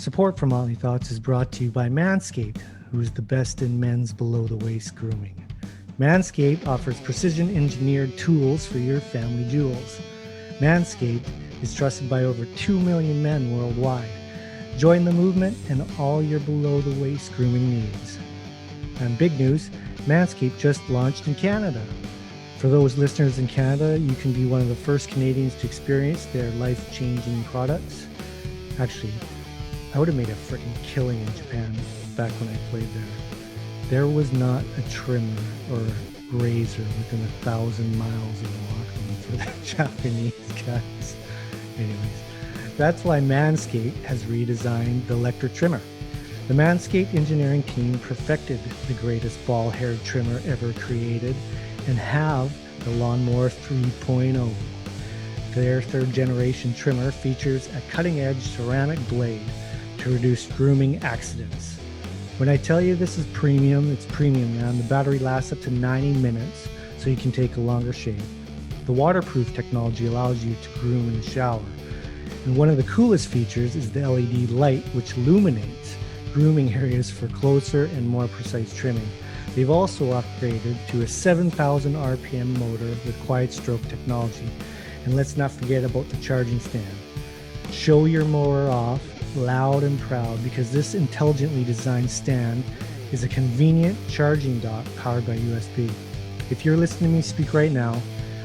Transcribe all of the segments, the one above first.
Support for Motley Thoughts is brought to you by Manscaped, who is the best in men's below-the-waist grooming. Manscaped offers precision-engineered tools for your family jewels. Manscaped is trusted by over 2 million men worldwide. Join the movement and all your below-the-waist grooming needs. And big news, Manscaped just launched in Canada. For those listeners in Canada, you can be one of the first Canadians to experience their life-changing products. Actually, I would have made a freaking killing in Japan back when I played there. There was not a trimmer or razor within 1,000 miles of the locker room for the Japanese guys. Anyways, that's why Manscaped has redesigned the electric trimmer. The Manscaped engineering team perfected the greatest ball-haired trimmer ever created and have the Lawnmower 3.0. Their third-generation trimmer features a cutting-edge ceramic blade to reduce grooming accidents. When I tell you this is premium, it's premium, man. The battery lasts up to 90 minutes, so you can take a longer shave. The waterproof technology allows you to groom in the shower. And one of the coolest features is the LED light, which illuminates grooming areas for closer and more precise trimming. They've also upgraded to a 7,000 RPM motor with quiet stroke technology. And let's not forget about the charging stand. Show your mower off loud and proud, because this intelligently designed stand is a convenient charging dock powered by USB. If you're listening to me speak right now,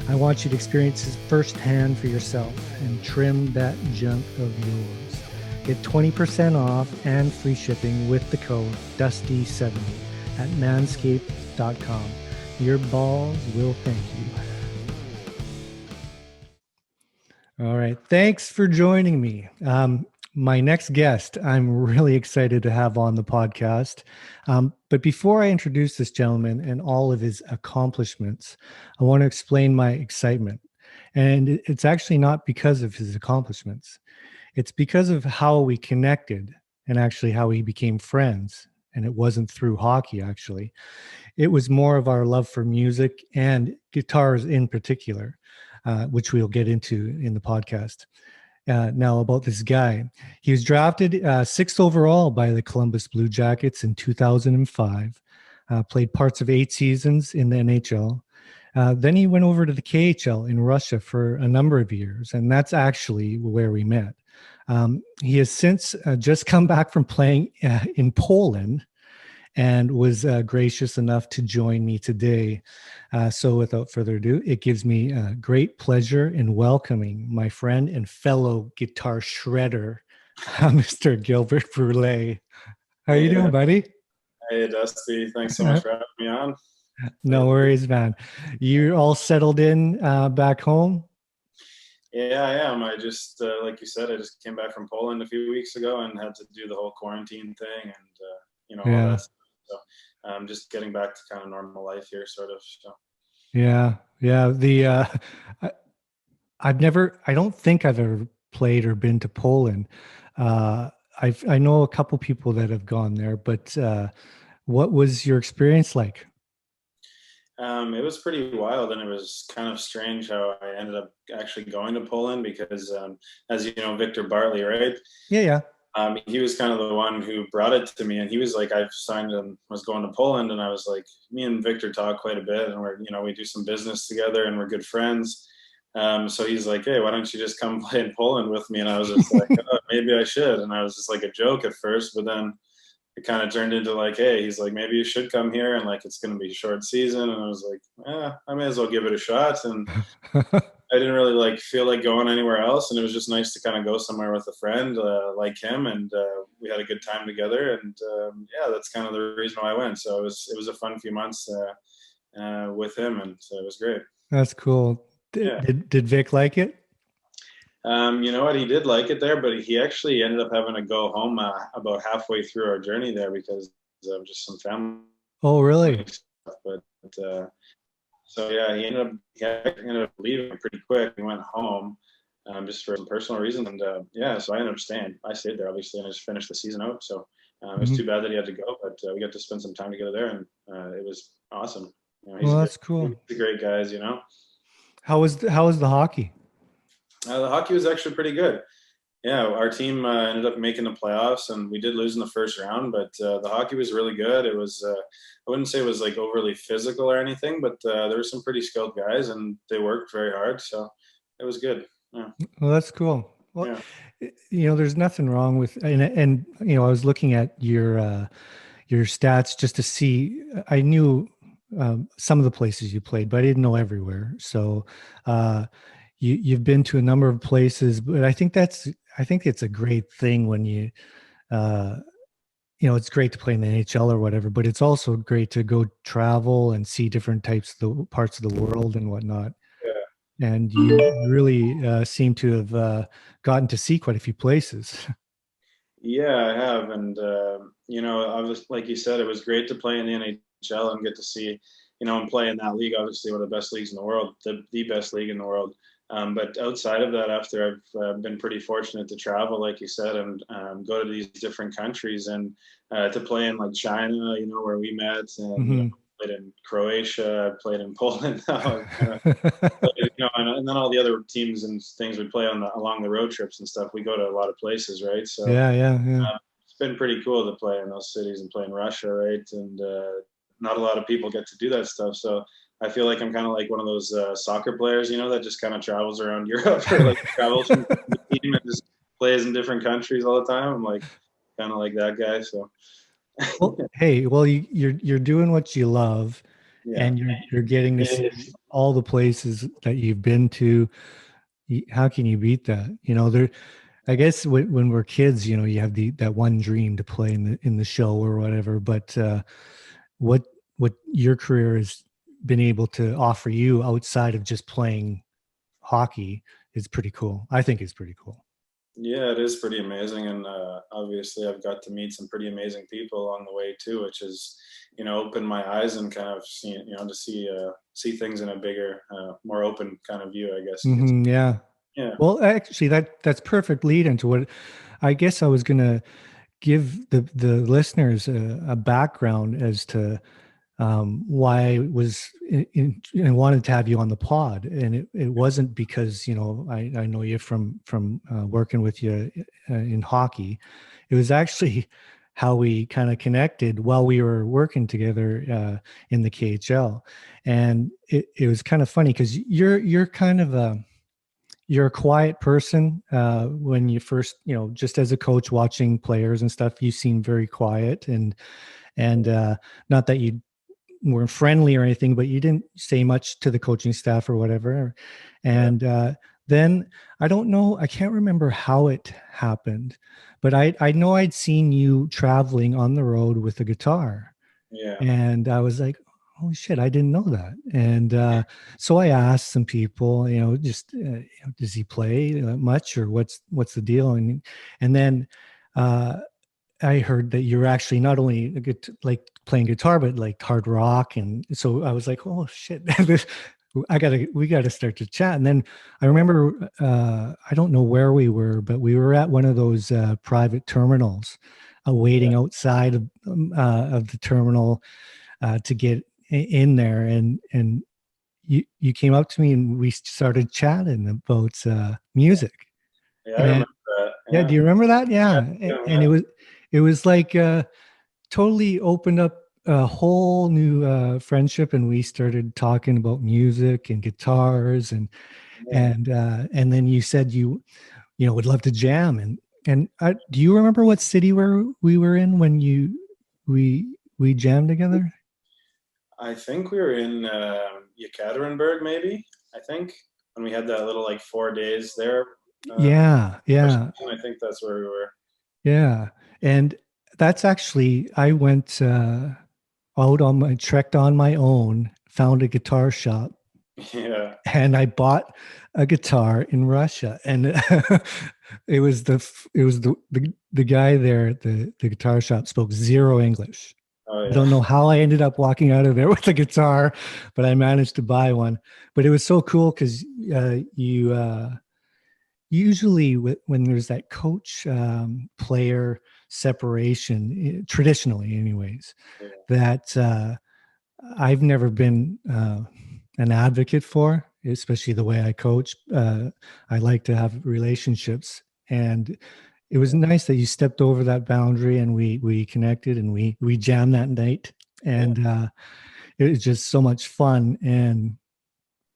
I want you to experience this firsthand for yourself and trim that junk of yours. Get 20% off and free shipping with the code DUSTY70 at manscaped.com. Your balls will thank you. All right. Thanks for joining me. My next guest, I'm really excited to have on the podcast. But before I introduce this gentleman and all of his accomplishments, I want to explain my excitement. And it's actually not because of his accomplishments. It's because of how we connected and actually how we became friends. And it wasn't through hockey, actually. It was more of our love for music and guitars in particular, which we'll get into in the podcast. Now about this guy. He was drafted 6th overall by the Columbus Blue Jackets in 2005, played parts of 8 seasons in the NHL. Then he went over to the KHL in Russia for a number of years, and that's actually where we met. He has since just come back from playing in Poland and was gracious enough to join me today. So without further ado, it gives me great pleasure in welcoming my friend and fellow guitar shredder, Mr. Gilbert Brule. How you doing, buddy? Hey, Dusty. Thanks so much for having me on. No worries, man. You're all settled in back home? Yeah, I am. I just, like you said, I just came back from Poland a few weeks ago and had to do the whole quarantine thing and, all that stuff. So I'm just getting back to kind of normal life here, sort of. So. Yeah. I don't think I've ever played or been to Poland. I know a couple people that have gone there, but what was your experience like? It was pretty wild, and it was kind of strange how I ended up actually going to Poland because, as you know, Victor Bartley, right? Yeah. He was kind of the one who brought it to me, and he was like, I've signed and was going to Poland, and I was like, me and Victor talk quite a bit, and we do some business together, and we're good friends. So he's like, hey, why don't you just come play in Poland with me? And I was just like, oh, maybe I should. And I was just like a joke at first, but then it kind of turned into like, hey, he's like, maybe you should come here, and like it's going to be a short season. And I was like, I may as well give it a shot. And I didn't really like feel like going anywhere else, and it was just nice to kind of go somewhere with a friend like him, and we had a good time together. And that's kind of the reason why I went. So it was a fun few months with him, and so it was great. That's cool. Did Vic like it? You know what? He did like it there, but he actually ended up having to go home about halfway through our journey there because of just some family. Oh, really? Stuff. But so yeah, he ended up leaving pretty quick. He went home just for some personal reasons, and so I ended up staying. I stayed there obviously, and I just finished the season out. So it was too bad that he had to go, but we got to spend some time together there, and it was awesome. That's cool. He's a great guy, you know. How was the hockey? The hockey was actually pretty good. Yeah, our team ended up making the playoffs, and we did lose in the first round. But the hockey was really good. It was I wouldn't say it was like overly physical or anything, but there were some pretty skilled guys, and they worked very hard. So it was good. Yeah, Well, that's cool. Well, yeah, there's nothing wrong with, and I was looking at your stats just to see. I knew some of the places you played, but I didn't know everywhere. So uh, you've been to a number of places, but I think it's a great thing when uh, it's great to play in the NHL or whatever, but it's also great to go travel and see different types of the parts of the world and whatnot. yeah. And you really seem to have gotten to see quite a few places. Yeah, I have, and I was like you said, it was great to play in the NHL and get to see, and play in that league. Obviously, one of the best leagues in the world, the best league in the world. But outside of that, after I've been pretty fortunate to travel, like you said, and go to these different countries and to play in like China, where we met, and Hmm. played in Croatia, played in Poland now, and then all the other teams and things we play along the road trips and stuff. We go to a lot of places, right? So Yeah, yeah, yeah. it's been pretty cool to play in those cities and play in Russia, right? And not a lot of people get to do that stuff. So I feel like I'm kind of like one of those soccer players, that just kind of travels around Europe or like travels from team to team and just plays in different countries all the time. I'm like kind of like that guy. So Well, hey, you're doing what you love, yeah, and you're getting to see all the places that you've been to. How can you beat that? There. I guess when we're kids, you have that one dream to play in the show or whatever. But what what your career has been able to offer you outside of just playing hockey is pretty cool. I think it's pretty cool. yeah, it is pretty amazing, and obviously I've got to meet some pretty amazing people along the way too, which is, opened my eyes and kind of to see things in a bigger, more open kind of view, I guess you could say. Yeah. Yeah, Well, actually, that's perfect lead into what I guess I was gonna give the listeners a background as to why I was and wanted to have you on the pod, and it wasn't because I know you from working with you in hockey. It was actually how we kind of connected while we were working together in the KHL, and it was kind of funny because you're kind of you're a quiet person when you first, just as a coach watching players and stuff. You seem very quiet, and not that you weren't friendly or anything, but you didn't say much to the coaching staff or whatever. yeah, And then I don't know, I can't remember how it happened, but I know I'd seen you traveling on the road with a guitar, yeah, and I was like, holy shit, I didn't know that. And so I asked some people, just does he play much, or what's the deal? And then I heard that you're actually not only a good like playing guitar, but like hard rock. And so I was like, oh shit, we gotta start to chat. And then I remember, I don't know where we were, but we were at one of those private terminals, yeah, waiting outside of the terminal to get in there. And you came up to me and we started chatting about music. yeah. I And remember that. yeah, Yeah, do you remember that? Yeah. yeah, And yeah. it was like totally opened up a whole new friendship, and we started talking about music and guitars, Yeah. and then you said you would love to jam. And do you remember what city where we were in when we jammed together? I think we were in Yekaterinburg, maybe. I think when we had that little like 4 days there. Uh, Yeah, yeah, I think that's where we were. yeah. And that's actually, I went trekked on my own, found a guitar shop, Yeah. and I bought a guitar in Russia. And it was the guy there at the guitar shop spoke zero English. Oh I yeah. don't know how I ended up walking out of there with a guitar, but I managed to buy one. But it was so cool because you usually when there's that coach player separation, traditionally, anyways, Yeah. that I've never been an advocate for, especially the way I coach. I like to have relationships, And it was nice that you stepped over that boundary and we connected and we jammed that night. And it was just so much fun and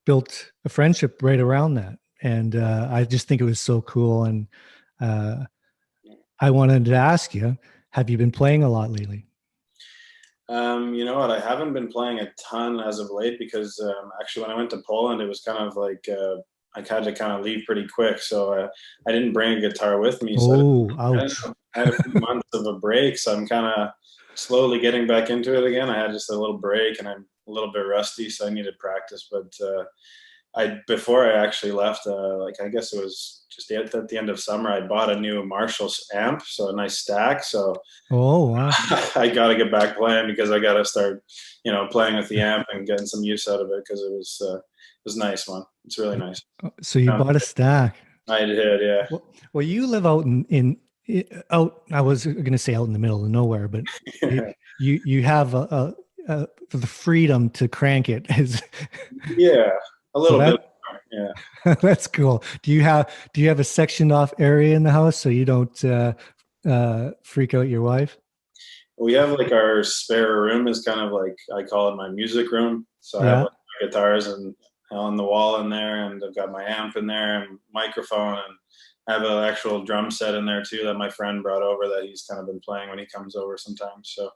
built a friendship right around that. And I just think it was so cool. And I wanted to ask you, have you been playing a lot lately? You know what? I haven't been playing a ton as of late because actually, when I went to Poland, it was kind of like I had to kind of leave pretty quick, so I didn't bring a guitar with me. So Oh, ouch. I had a few months of a break, so I'm kind of slowly getting back into it again. I had just a little break, and I'm a little bit rusty, so I needed practice. But I before I actually left, like I guess it was just at the end of summer, I bought a new Marshall's amp, so a nice stack. So Oh, wow. I got to get back playing because I got to start, playing with the amp and getting some use out of it because it was nice one. It's really nice. So you bought a stack. I did, yeah. Well, you live out out. I was going to say out in the middle of nowhere, but you have the freedom to crank it. Yeah, a little bit. Yeah, that's cool. Do you have a sectioned off area in the house so you don't freak out your wife? we have like our spare room is kind of like I call it my music room. So I have like my guitars and on the wall in there, and I've got my amp in there and microphone, and I have an actual drum set in there too that my friend brought over that he's kind of been playing when he comes over sometimes. So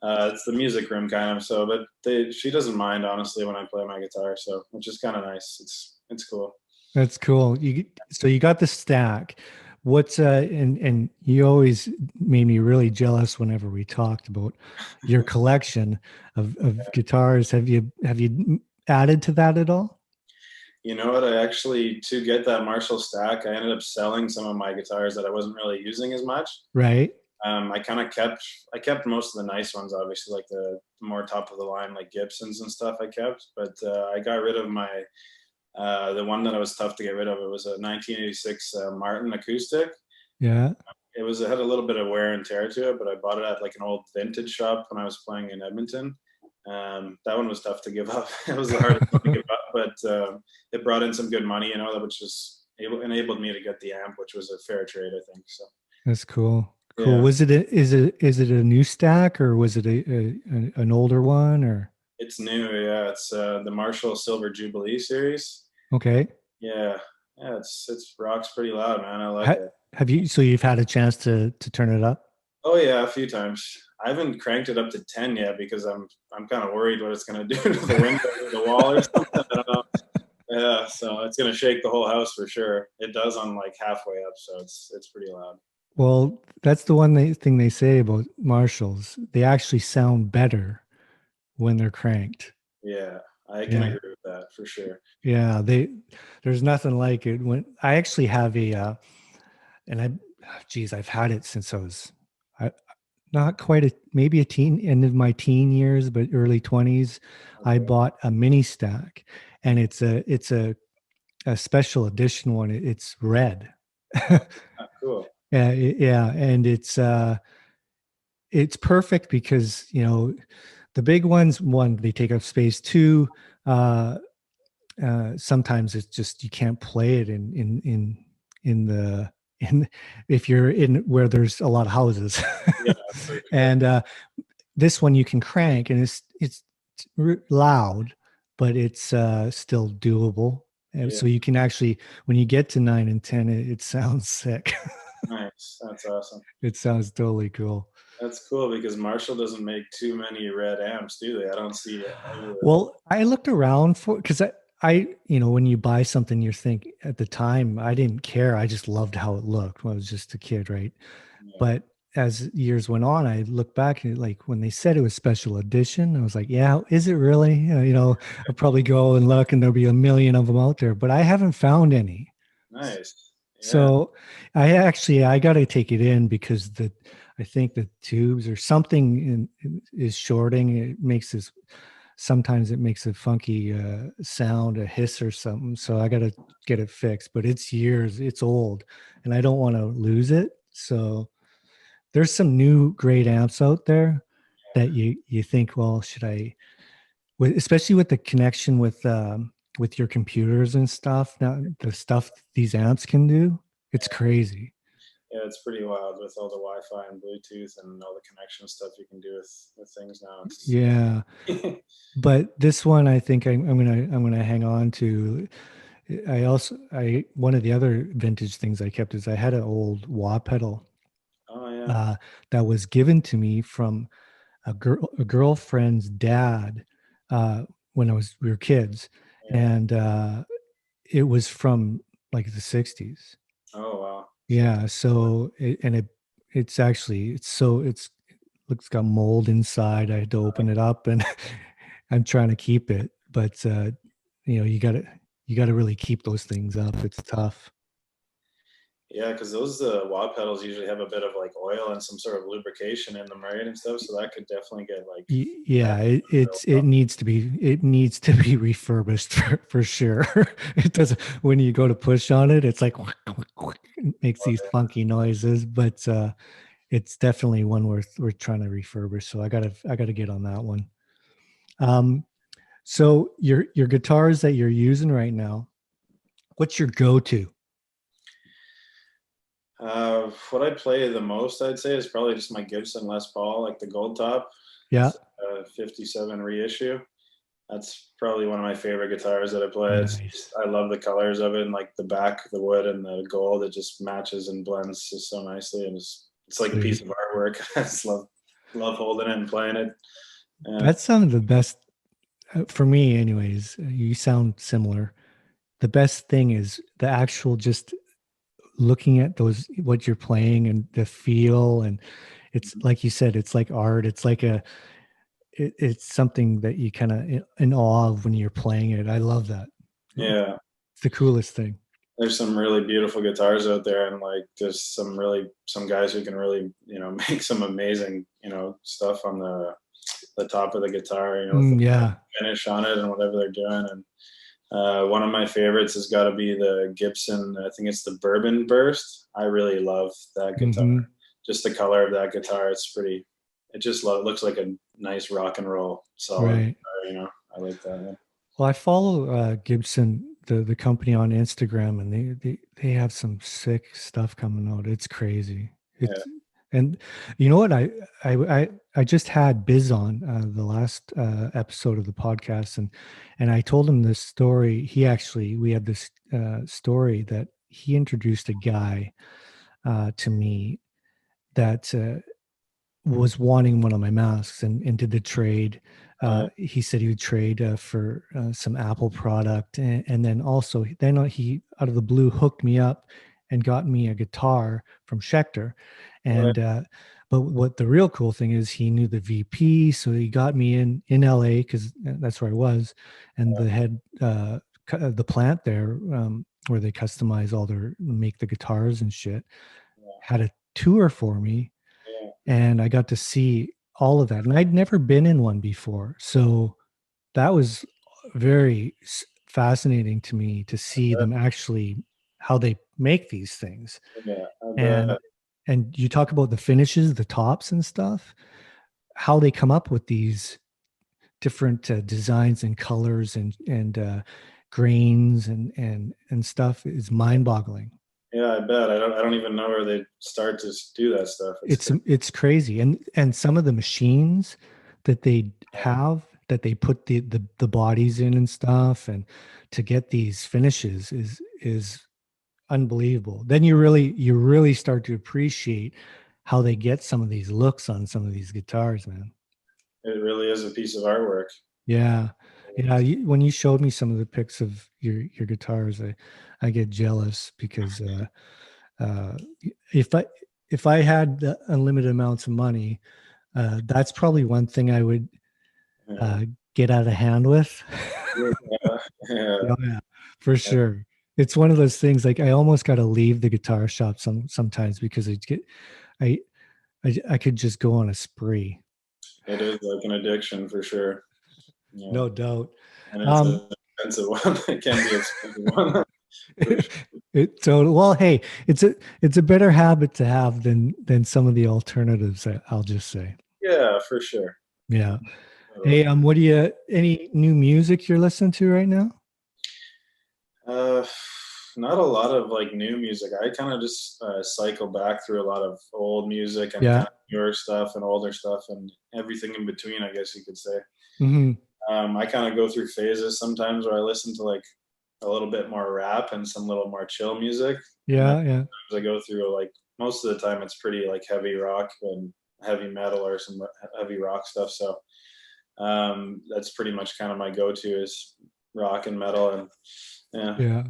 it's the music room kind of. So, but she doesn't mind honestly when I play my guitar, so which is kind of nice. It's cool. That's cool. So you got the stack. What's and you always made me really jealous whenever we talked about your collection of guitars. Have you added to that at all? You know what? I actually, to get that Marshall stack, I ended up selling some of my guitars that I wasn't really using as much. Right. I kind of kept most of the nice ones, obviously, like the more top of the line, like Gibsons and stuff. I kept, but I got rid of my the one that I was tough to get rid of. It was a 1986 Martin acoustic. Yeah. It had a little bit of wear and tear to it, but I bought it at like an old vintage shop when I was playing in Edmonton. That one was tough to give up. It was the hardest one to give up, but it brought in some good money, which just enabled me to get the amp, which was a fair trade, I think. So that's cool. Cool. Yeah. Was it is it a new stack or was it an older one or? It's new, yeah. It's the Marshall Silver Jubilee series. Okay. Yeah, it's rocks pretty loud, man. I like it. Have you? So you've had a chance to turn it up? Oh yeah, a few times. I haven't cranked it up to 10 yet because I'm kind of worried what it's gonna do to the window or the wall or something. I don't know. Yeah, so it's gonna shake the whole house for sure. It does on like halfway up, so it's pretty loud. Well, that's the thing they say about Marshalls. They actually sound better when they're cranked. Yeah, I can agree with that for sure. Yeah, there's nothing like it. When I actually have I've had it since I was not quite maybe a teen, end of my teen years, but early 20s. Okay. I bought a mini stack, and it's a special edition one. It's red. Cool. Yeah, and it's perfect because the big ones, one, they take up space. Two, sometimes it's just you can't play it in if you're in where there's a lot of houses. Yeah, and this one you can crank, and it's loud, but it's still doable. And so you can actually, when you get to 9 and 10, it sounds sick. Nice. That's awesome. It sounds totally cool. That's cool because Marshall doesn't make too many red amps, do they? I don't see it. Well, I looked around because I when you buy something, you think at the time I didn't care. I just loved how it looked when I was just a kid, right? Yeah. But as years went on, I look back and like when they said it was special edition, I was like, yeah, is it really? I'll probably go and look and there'll be a million of them out there, but I haven't found any. Nice. Yeah. So I got to take it in because I think the tubes or something is shorting. Sometimes it makes a funky sound, a hiss or something. So I got to get it fixed, but it's old and I don't want to lose it. So there's some new great amps out there that you think, well, should I, especially with the connection with your computers and stuff, now the stuff these amps can do. It's crazy. Yeah, it's pretty wild with all the Wi-Fi and Bluetooth and all the connection stuff you can do with things now. It's Yeah. But this one, I think I'm gonna hang on to. I one of the other vintage things I kept is I had an old wah pedal oh yeah, uh, that was given to me from a girlfriend's dad uh, when we were kids, yeah. and it was from like the '60s. Oh wow. So Yeah, so it's actually it's looks got mold inside. I had to open it up, and I'm trying to keep it, but you gotta really keep those things up. It's tough. yeah, because those wah pedals usually have a bit of like oil and some sort of lubrication in them, right, and stuff. So that could definitely get like Yeah, it needs to be refurbished for sure. It doesn't when you go to push on it, it's like it makes these funky noises, but it's definitely one worth trying to refurbish. So I gotta get on that one. Um, so your guitars that you're using right now, what's your go-to? What I play the most, I'd say, is probably just my Gibson Les Paul, like the gold top. Yeah, It's a 57 reissue. That's probably one of my favorite guitars that I play. nice. I love the colors of it and like the back, the wood and the gold. It just matches and blends just so nicely, and it's like a piece Sweet. of artwork. I just love holding it and playing it. Yeah, That's some of the best for me, anyways. You sound similar. The best thing is the actual just looking at those what you're playing and the feel, and it's like you said, it's like art. It's like it's something that you kind of in awe of when you're playing it. I love that. It's yeah. the coolest thing. There's some really beautiful guitars out there, and like there's some guys who can really make some amazing stuff on the top of the guitar, with the Yeah. finish on it and whatever they're doing. And one of my favorites has got to be the Gibson. I think it's the Bourbon Burst. I really love that guitar. Hmm. Just the color of that guitar, it's pretty. It just looks like a nice rock and roll solid Right. guitar. I like that one. Well, I follow Gibson, the company on Instagram, and they have some sick stuff coming out. It's crazy. Yeah, And you know what? I just had Biz on the last episode of the podcast, and I told him this story. We had this story that he introduced a guy to me that was wanting one of my masks and did the trade. uh, He said he would trade for some Apple product, and then also then he out of the blue hooked me up and got me a guitar from Schecter, right, and but what the real cool thing is he knew the VP, so he got me in LA because that's where I was, and the head the plant there where they customize make the guitars and shit yeah, had a tour for me, yeah, and I got to see all of that. And I'd never been in one before. So that was very fascinating to me to see them actually how they make these things. yeah. I And bet. you talk about the finishes, the tops and stuff, how they come up with these different designs and colors and grains and stuff is mind-boggling. Yeah, I bet. I don't even know where they start to do that stuff. It's It's crazy, and some of the machines that they have that they put the bodies in and stuff, and to get these finishes is unbelievable. Then you really start to appreciate how they get some of these looks on some of these guitars, man. it really is a piece of artwork. Yeah, yeah. When you showed me some of the pics of your guitars, I get jealous because uh, if I had the unlimited amounts of money, that's probably one thing I would Yeah, uh, get out of hand with. yeah, yeah. Yeah, for sure. It's one of those things like I almost got to leave the guitar shop sometimes because I, I could just go on a spree. It is like an addiction for sure. Yeah, No doubt. and it's Um, an expensive one. It can be expensive one for sure. well, hey, it's a better habit to have than some of the alternatives. I'll just say. Yeah, for sure. Yeah. Totally. Hey, any new music you're listening to right now? Uh, not a lot of like new music. I kind of just cycle back through a lot of old music and Yeah. kind of newer stuff and older stuff and everything in between, I guess you could say. Hmm. I kind of go through phases sometimes where I listen to like a little bit more rap and some little more chill music. And then Yeah. Yeah. sometimes I go through like most of the time it's pretty like heavy rock and heavy metal or some heavy rock stuff. So that's pretty much kind of my go-to is rock and metal. And yeah, Yeah.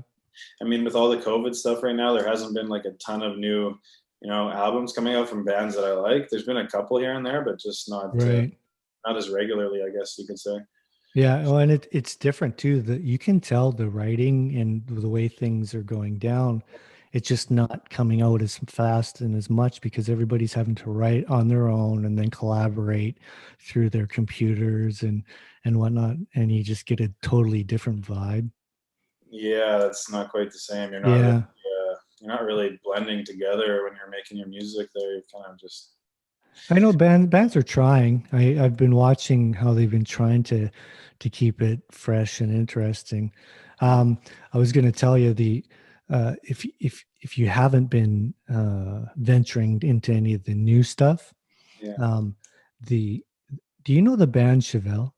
I mean, with all the COVID stuff right now, there hasn't been like a ton of new, albums coming out from bands that I like. There's been a couple here and there, but just Right. not as regularly, I guess you could say. Yeah. Oh, and it's different too. That you can tell the writing and the way things are going down. It's just not coming out as fast and as much because everybody's having to write on their own and then collaborate through their computers and whatnot. And you just get a totally different vibe. Yeah, that's not quite the same. Yeah. You're not really blending together when you're making your music there. You're kind of just I know bands are trying. I've been watching how they've been trying to keep it fresh and interesting. I was going to tell you if you haven't been venturing into any of the new stuff, yeah. um, the do you know the band Chevelle?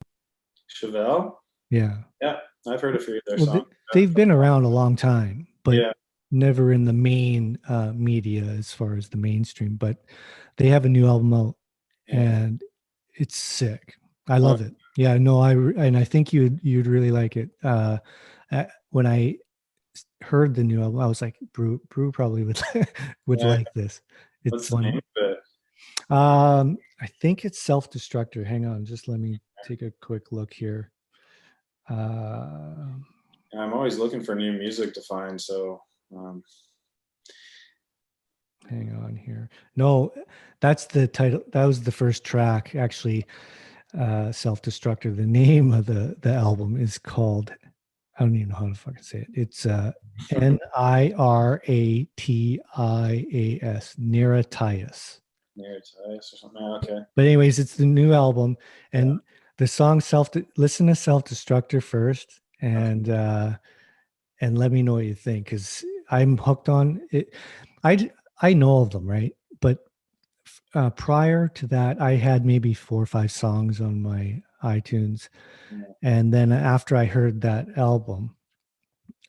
Chevelle? Yeah. Yeah, I've heard a few of their Well, songs. they've been around a long time, but Yeah, never in the main media as far as the mainstream. But they have a new album out, yeah. and it's sick. I Oh, love it. Yeah, no, and I think you'd really like it. When I heard the new album, I was like, Brew probably would would yeah. like this. It's What's the name one. of it? I think it's Self Destructor. Hang on, just let me take a quick look here. Uh, Yeah, I'm always looking for new music to find. So, um, Hang on here. No, that's the title. That was the first track, actually. Self Destructor. The name of the album is called. I don't even know how to fucking say it. It's Niratias, Niratias. near Tice or something. Yeah, okay. But anyways, it's the new album, Yeah. and the song Listen to Self Destructor first, Okay. and let me know what you think because I'm hooked on it. I know of them, right? But prior to that, I had maybe 4 or 5 songs on my iTunes, Yeah. and then after I heard that album,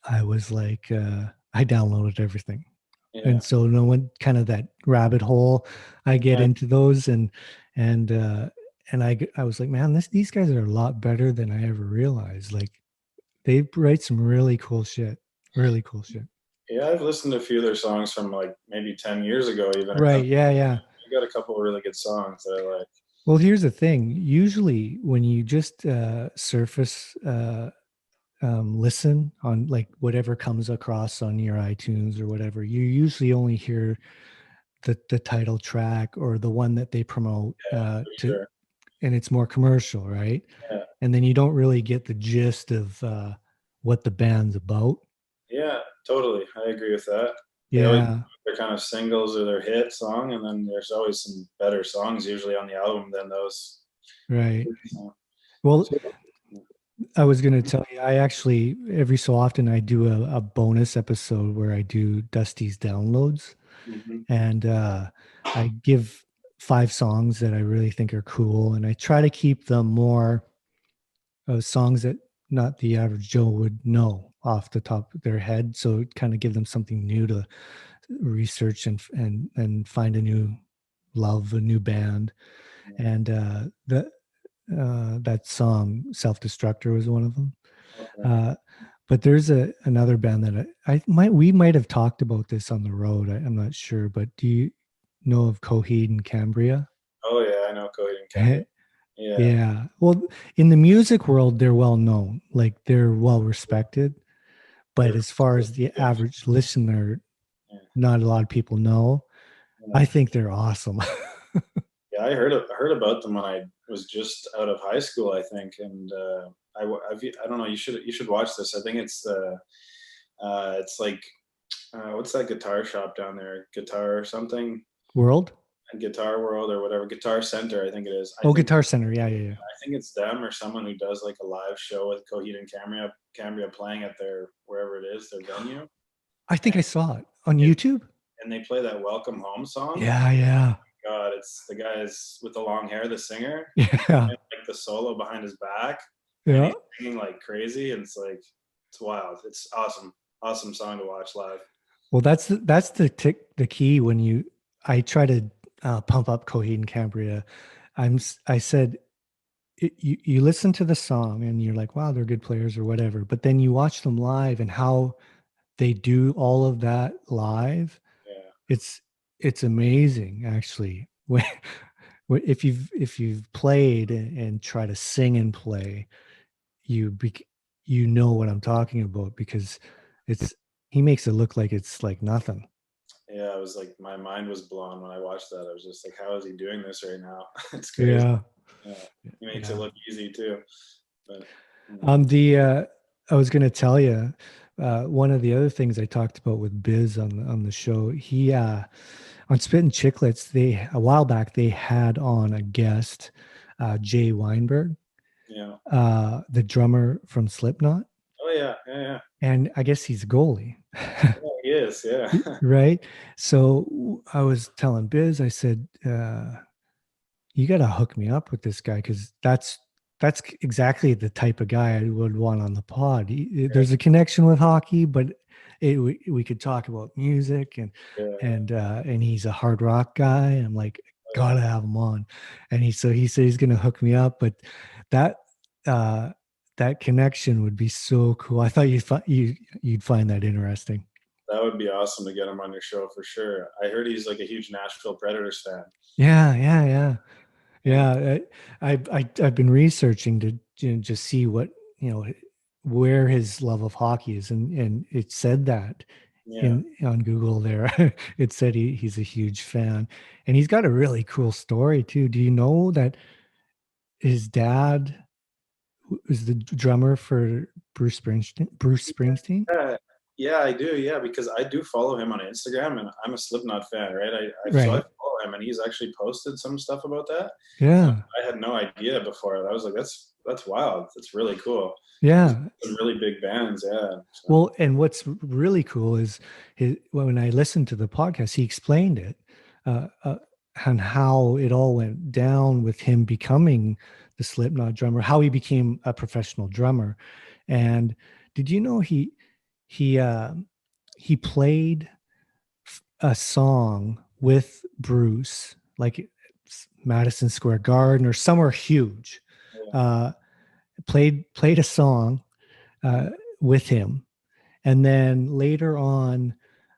I was like, I downloaded everything, Yeah. and so no one kind of that rabbit hole. I get Yeah. into those, and I was like, man, these guys are a lot better than I ever realized. Like they write some really cool shit. Yeah, I've listened to a few of their songs from like maybe 10 years ago, even. Or Right? Yeah, yeah. you got a couple of really good songs that I like. Well, here's the thing. Usually, when you just surface listen on like whatever comes across on your iTunes or whatever, you usually only hear the title track or the one that they promote Yeah, for to, sure. and it's more commercial, right? Yeah. And then you don't really get the gist of what the band's about. Yeah, totally. I agree with that. They always Yeah, their kind of singles or their hit song, and then there's always some better songs usually on the album than those. right. So, Well, so, I was going to tell you, I actually, every so often, I do a bonus episode where I do Dusty's downloads. mhm. And I give 5 songs that I really think are cool. And I try to keep them more songs that not the average Joe would know off the top of their head. So kind of give them something new to research and find a new love, a new band. And that song Self Destructor was one of them. Okay. But there's another band that we might have talked about this on the road. I'm not sure, but do you know of Coheed and Cambria? Oh yeah, I know Coheed and Cambria. Yeah, Yeah. Well, in the music world, they're well known, like they're well respected. But they're as far as the yeah, average listener, yeah, not a lot of people know. yeah. I think they're awesome. Yeah, I heard about them when I was just out of high school, I think, and I don't know. You should watch this. I think it's like what's that guitar shop down there? Guitar or something, World? Guitar World or whatever. Guitar Center, I think it is. Oh, Guitar Center. Yeah, yeah, yeah. I think it's them or someone who does like a live show with Coheed and Cambria playing at their wherever it is, their venue. I think I saw it on YouTube. and they play that Welcome Home song. Yeah, yeah, God, it's the guys with the long hair, the singer, yeah, and like the solo behind his back, and yeah. he's singing like crazy, and it's like it's wild. It's awesome, awesome song to watch live. Well, the key when I try to pump up Coheed and Cambria. I said you listen to the song and you're like, wow, they're good players or whatever. But then you watch them live and how they do all of that live. Yeah, It's it's amazing actually. If you've played and try to sing and play, you bec you know what I'm talking about because it's he makes it look like it's like nothing. yeah. I was like, my mind was blown when I watched that. I was just like, how is he doing this right now? It's crazy. Yeah. Yeah, he makes it Yeah. look easy too. But The I was going to tell you one of the other things I talked about with Biz on the show. He on Spittin' Chicklets, they a while back they had on a guest, Jay Weinberg, yeah. the drummer from Slipknot, Oh yeah, yeah, yeah. and I guess he's a goalie. Yeah, he is. Yeah, Right. So I was telling Biz, I said, you got to hook me up with this guy because that's exactly the type of guy I would want on the pod. There's a connection with hockey, but we could talk about music yeah, and he's a hard rock guy. I'm like, yeah. gotta have him on. And he said he's gonna hook me up, but that uh, that connection would be so cool. I thought you'd find that interesting. That would be awesome to get him on your show for sure. I heard he's like a huge Nashville Predators fan. Yeah, yeah, yeah. Yeah, Yeah, I've been researching to just see what where his love of hockey is, and it said that yeah, in on Google there. It said he's a huge fan, and he's got a really cool story too. Do you know that his dad is the drummer for Bruce Springsteen? Bruce Springsteen? yeah, yeah. I do. Yeah, because I do follow him on Instagram, and I'm a Slipknot fan, right? So I Right. follow him, and he's actually posted some stuff about that. Yeah. I had no idea before. I was like, that's wild. That's really cool. There's Yeah. some really big bands. Yeah. So, Well, and what's really cool is when I listened to the podcast, he explained it uh, uh, and how it all went down with him becoming the Slipknot drummer, how he became a professional drummer. And did you know he uh, he played a song with Bruce, like Madison Square Garden or somewhere huge. yeah. Uh, played a song uh, with him. And then later on,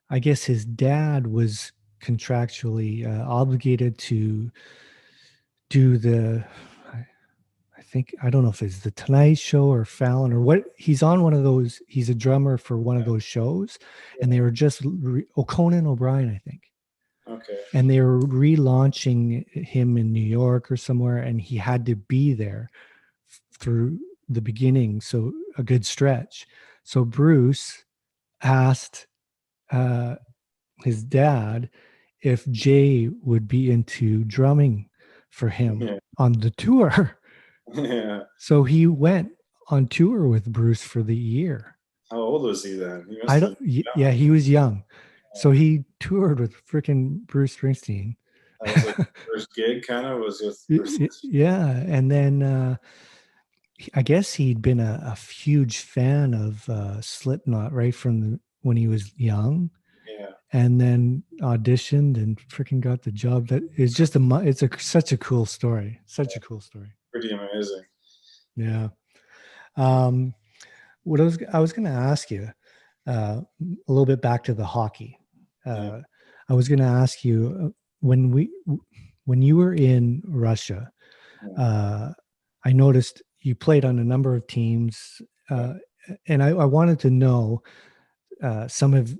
I guess his dad was contractually obligated to do I think, I don't know if it's the Tonight Show or Fallon or what. He's on one of those, he's a drummer for one of those shows. And they were just, Conan O'Brien, I think. Okay. And they were relaunching him in New York or somewhere. And he had to be there through the beginning. So a good stretch. So Bruce asked his dad if Jay would be into drumming for him Yeah. on the tour. Yeah. So he went on tour with Bruce for the year. How old was he then? He I must don't, have. yeah, he was young. So he toured with freaking Bruce Springsteen. That was like the first gig, kind of was with Bruce. Yeah. And then I guess he'd been a huge fan of Slipknot right from when he was young, Yeah. and then auditioned and freaking got the job. That is just it's such a cool story. Such a cool story. Pretty amazing. Yeah. Um, what I was going to ask you a little bit back to the hockey. Yeah. I was going to ask you when you were in Russia. Yeah. I noticed you played on a number of teams, and I wanted to know some of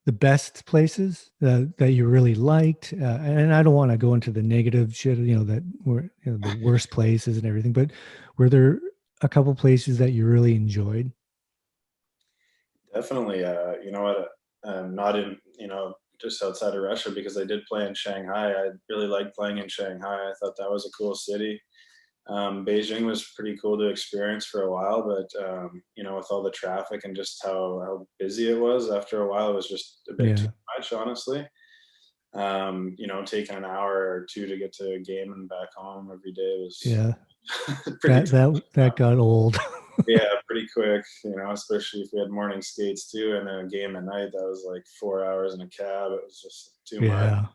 the best places that you really liked. And I don't want to go into the negative shit, that were the worst places and everything, but were there a couple places that you really enjoyed? Definitely. You know what? Not in, just outside of Russia because I did play in Shanghai. I really liked playing in Shanghai. I thought that was a cool city. Beijing was pretty cool to experience for a while, but you know, with all the traffic and just how busy it was, after a while, it was just a bit too Yeah. much, honestly. You know, taking an hour or two to get to a game and back home every day was Yeah. pretty That got old. yeah, pretty quick, you know, especially if we had morning skates too, and then a game at night, that was like 4 hours in a cab. It was just too much. Yeah.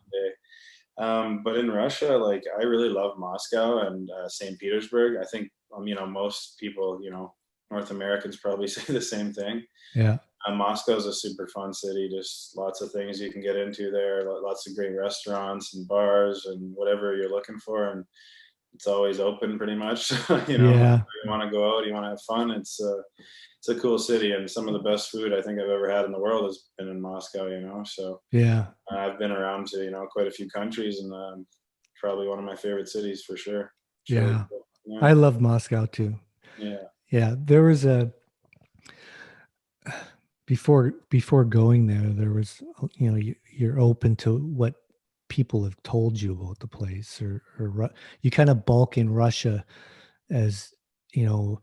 But in Russia, like I really love Moscow and St. Petersburg. I think, you know, most people, you know, North Americans probably say the same thing. Yeah. Moscow is a super fun city. Just lots of things you can get into there. Lots of great restaurants and bars and whatever you're looking for. And it's always open pretty much. You know, Yeah. you want to go out, you want to have fun. It's a cool city, and some of the best food I think I've ever had in the world has been in Moscow. You know, so Yeah. I've been around to, you know, quite a few countries, and probably one of my favorite cities for sure. Really Yeah. cool. I Yeah. love Moscow too. Yeah. Yeah. There was a before going there was, you know, you're open to what people have told you about the place, or you kind of bulk in Russia as, you know,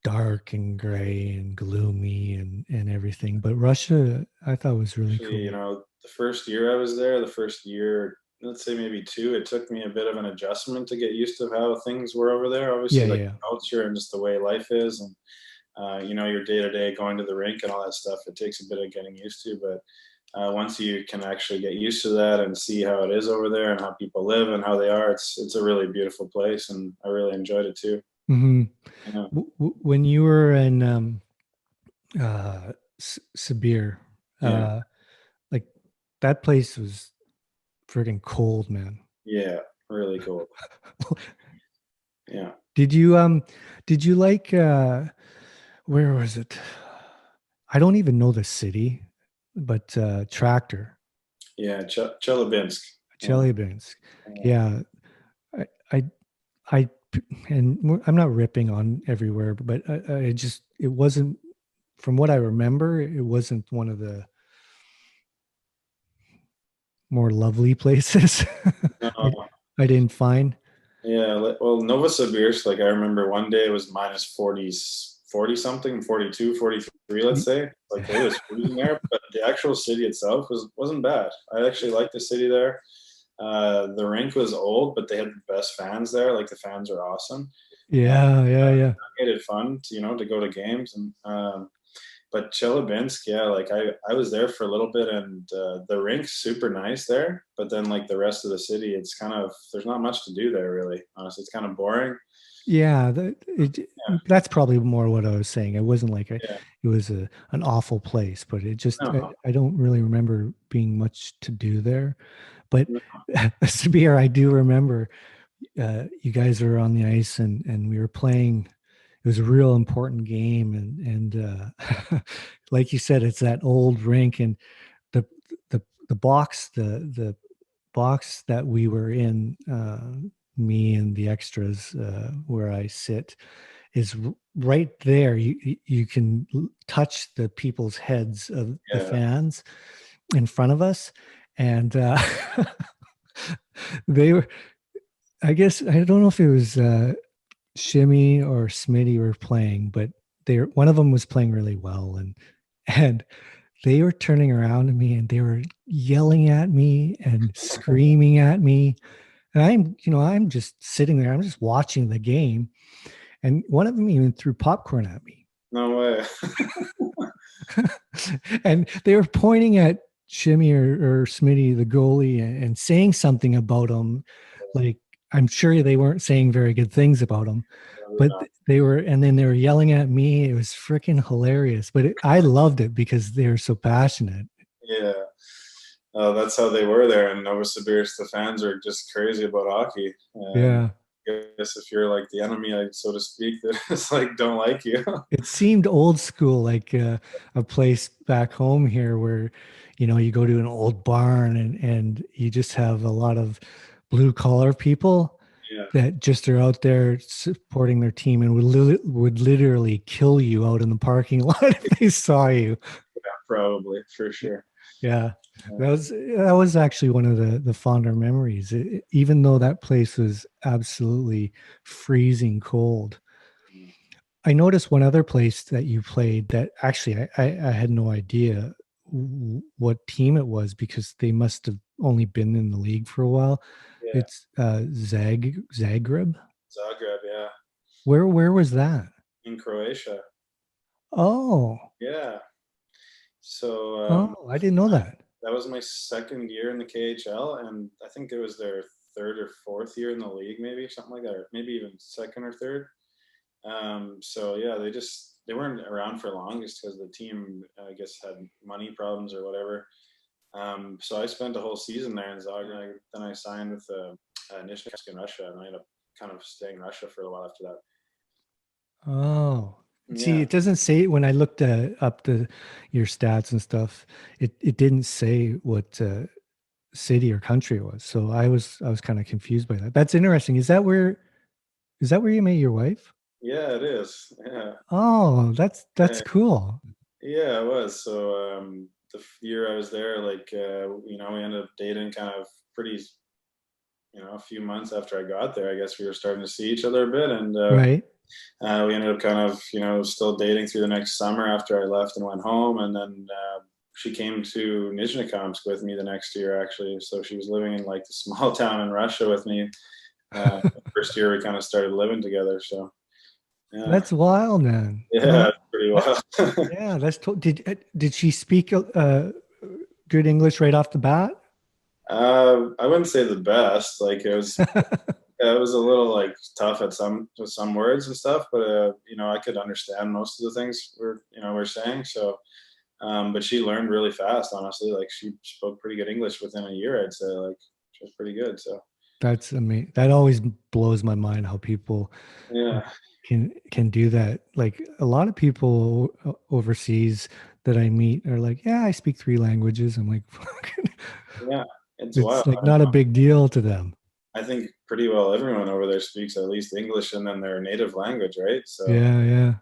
dark and gray and gloomy and everything. But Russia, I thought was really Actually, you cool. know, the first year I was there, the first year, let's say maybe two, it took me a bit of an adjustment to get used to how things were over there. Yeah. Obviously, like Yeah. the culture and just the way life is, and you know, your day to day going to the rink and all that stuff. It takes a bit of getting used to, but once you can actually get used to that and see how it is over there and how people live and how they are, it's a really beautiful place, and I really enjoyed it too. Hmm. Yeah, When you were in Sibir, yeah, uh, like that place was freaking cold, man. yeah, really cool. Yeah, Did you like where was it? I don't even know the city, but Tractor, yeah, Chelyabinsk. Yeah, Chelyabinsk. Yeah, I, I, I, and I'm not ripping on everywhere, but I just, it wasn't, from what I remember, it wasn't one of the more lovely places. I, no, I didn't find. yeah. Well, Novosibirsk, like I remember one day it was minus 40 something, 42, 43, let's say. Like it was freezing there, but the actual city itself wasn't bad. I actually liked the city there. The rink was old, but they had the best fans there. Like the fans are awesome. And Yeah, yeah, yeah. made it fun to, you know, to go to games. And but Chelyabinsk, yeah, like I was there for a little bit, and the rink's super nice there. But then like the rest of the city, it's kind of, there's not much to do there really. Honestly, it's kind of boring. Yeah, Yeah, that's probably more what I was saying. It wasn't like yeah, it was an awful place, but it just, no, I don't really remember being much to do there. But no, Sabir, I do remember you guys were on the ice, and we were playing. It was a real important game, and like you said, it's that old rink, and the the box, the box that we were in, me and the extras, where I sit, is right there. You can touch the people's heads of the yeah, fans in front of us, and they were. I guess I don't know if it was Shimmy or Smitty were playing, but one of them was playing really well, and they were turning around to me and they were yelling at me and screaming at me. And I'm just sitting there, I'm just watching the game. And one of them even threw popcorn at me. no way. And they were pointing at Shimmy or Smitty, the goalie, and saying something about him. Like, I'm sure they weren't saying very good things about him, but they were, and then they were yelling at me. It was freaking hilarious, but I loved it because they were so passionate. Yeah, that's how they were there in Novosibirsk. The fans are just crazy about hockey. Yeah. I guess if you're like the enemy, like so to speak, that it's like don't like you. It seemed old school, like a place back home here where, you go to an old barn and you just have a lot of blue collar people Yeah, that just are out there supporting their team and would literally kill you out in the parking lot if they saw you. yeah, probably for sure. Yeah, that was actually one of the fonder memories. Even though that place was absolutely freezing cold, I noticed one other place that you played that actually I had no idea what team it was because they must have only been in the league for a while. Yeah, It's Zagreb. Zagreb, yeah, Where was that? in Croatia. Oh, Yeah. So oh, I didn't know that. that was my second year in the KHL, and I think it was their third or fourth year in the league, maybe something like that, or maybe even second or third. So yeah, they weren't around for long just because the team, I guess, had money problems or whatever. So I spent a whole season there in Zagreb. Then I signed with Nizhny in Russia, and I ended up kind of staying in Russia for a while after that. Oh, see, Yeah, it doesn't say when I looked up your stats and stuff. It didn't say what city or country it was. So I was kind of confused by that. That's interesting. Is that where you met your wife? yeah, it is. Yeah, Oh, that's yeah, cool. yeah, it was. So year I was there, like we ended up dating kind of pretty, a few months after I got there. I guess we were starting to see each other a bit, and Right. we ended up kind of, still dating through the next summer after I left and went home. And then she came to Nizhny with me the next year, actually. So she was living in like the small town in Russia with me. The first year we kind of started living together. So, yeah. That's wild, man. Yeah, pretty That- well. yeah, did she speak good English right off the bat? I wouldn't say the best. Like it was a little like tough at some words and stuff, but I could understand most of the things we're saying. So, but she learned really fast, honestly. Like she spoke pretty good English within a year, I'd say. Like she was pretty good. So That's amazing. That always blows my mind how people yeah, can do that. Like a lot of people overseas that I meet are like, yeah, I speak three languages. I'm like, yeah, it's it's wild. like not a big deal to them. I think pretty well everyone over there speaks at least English and then their native language, right? So, Yeah, yeah.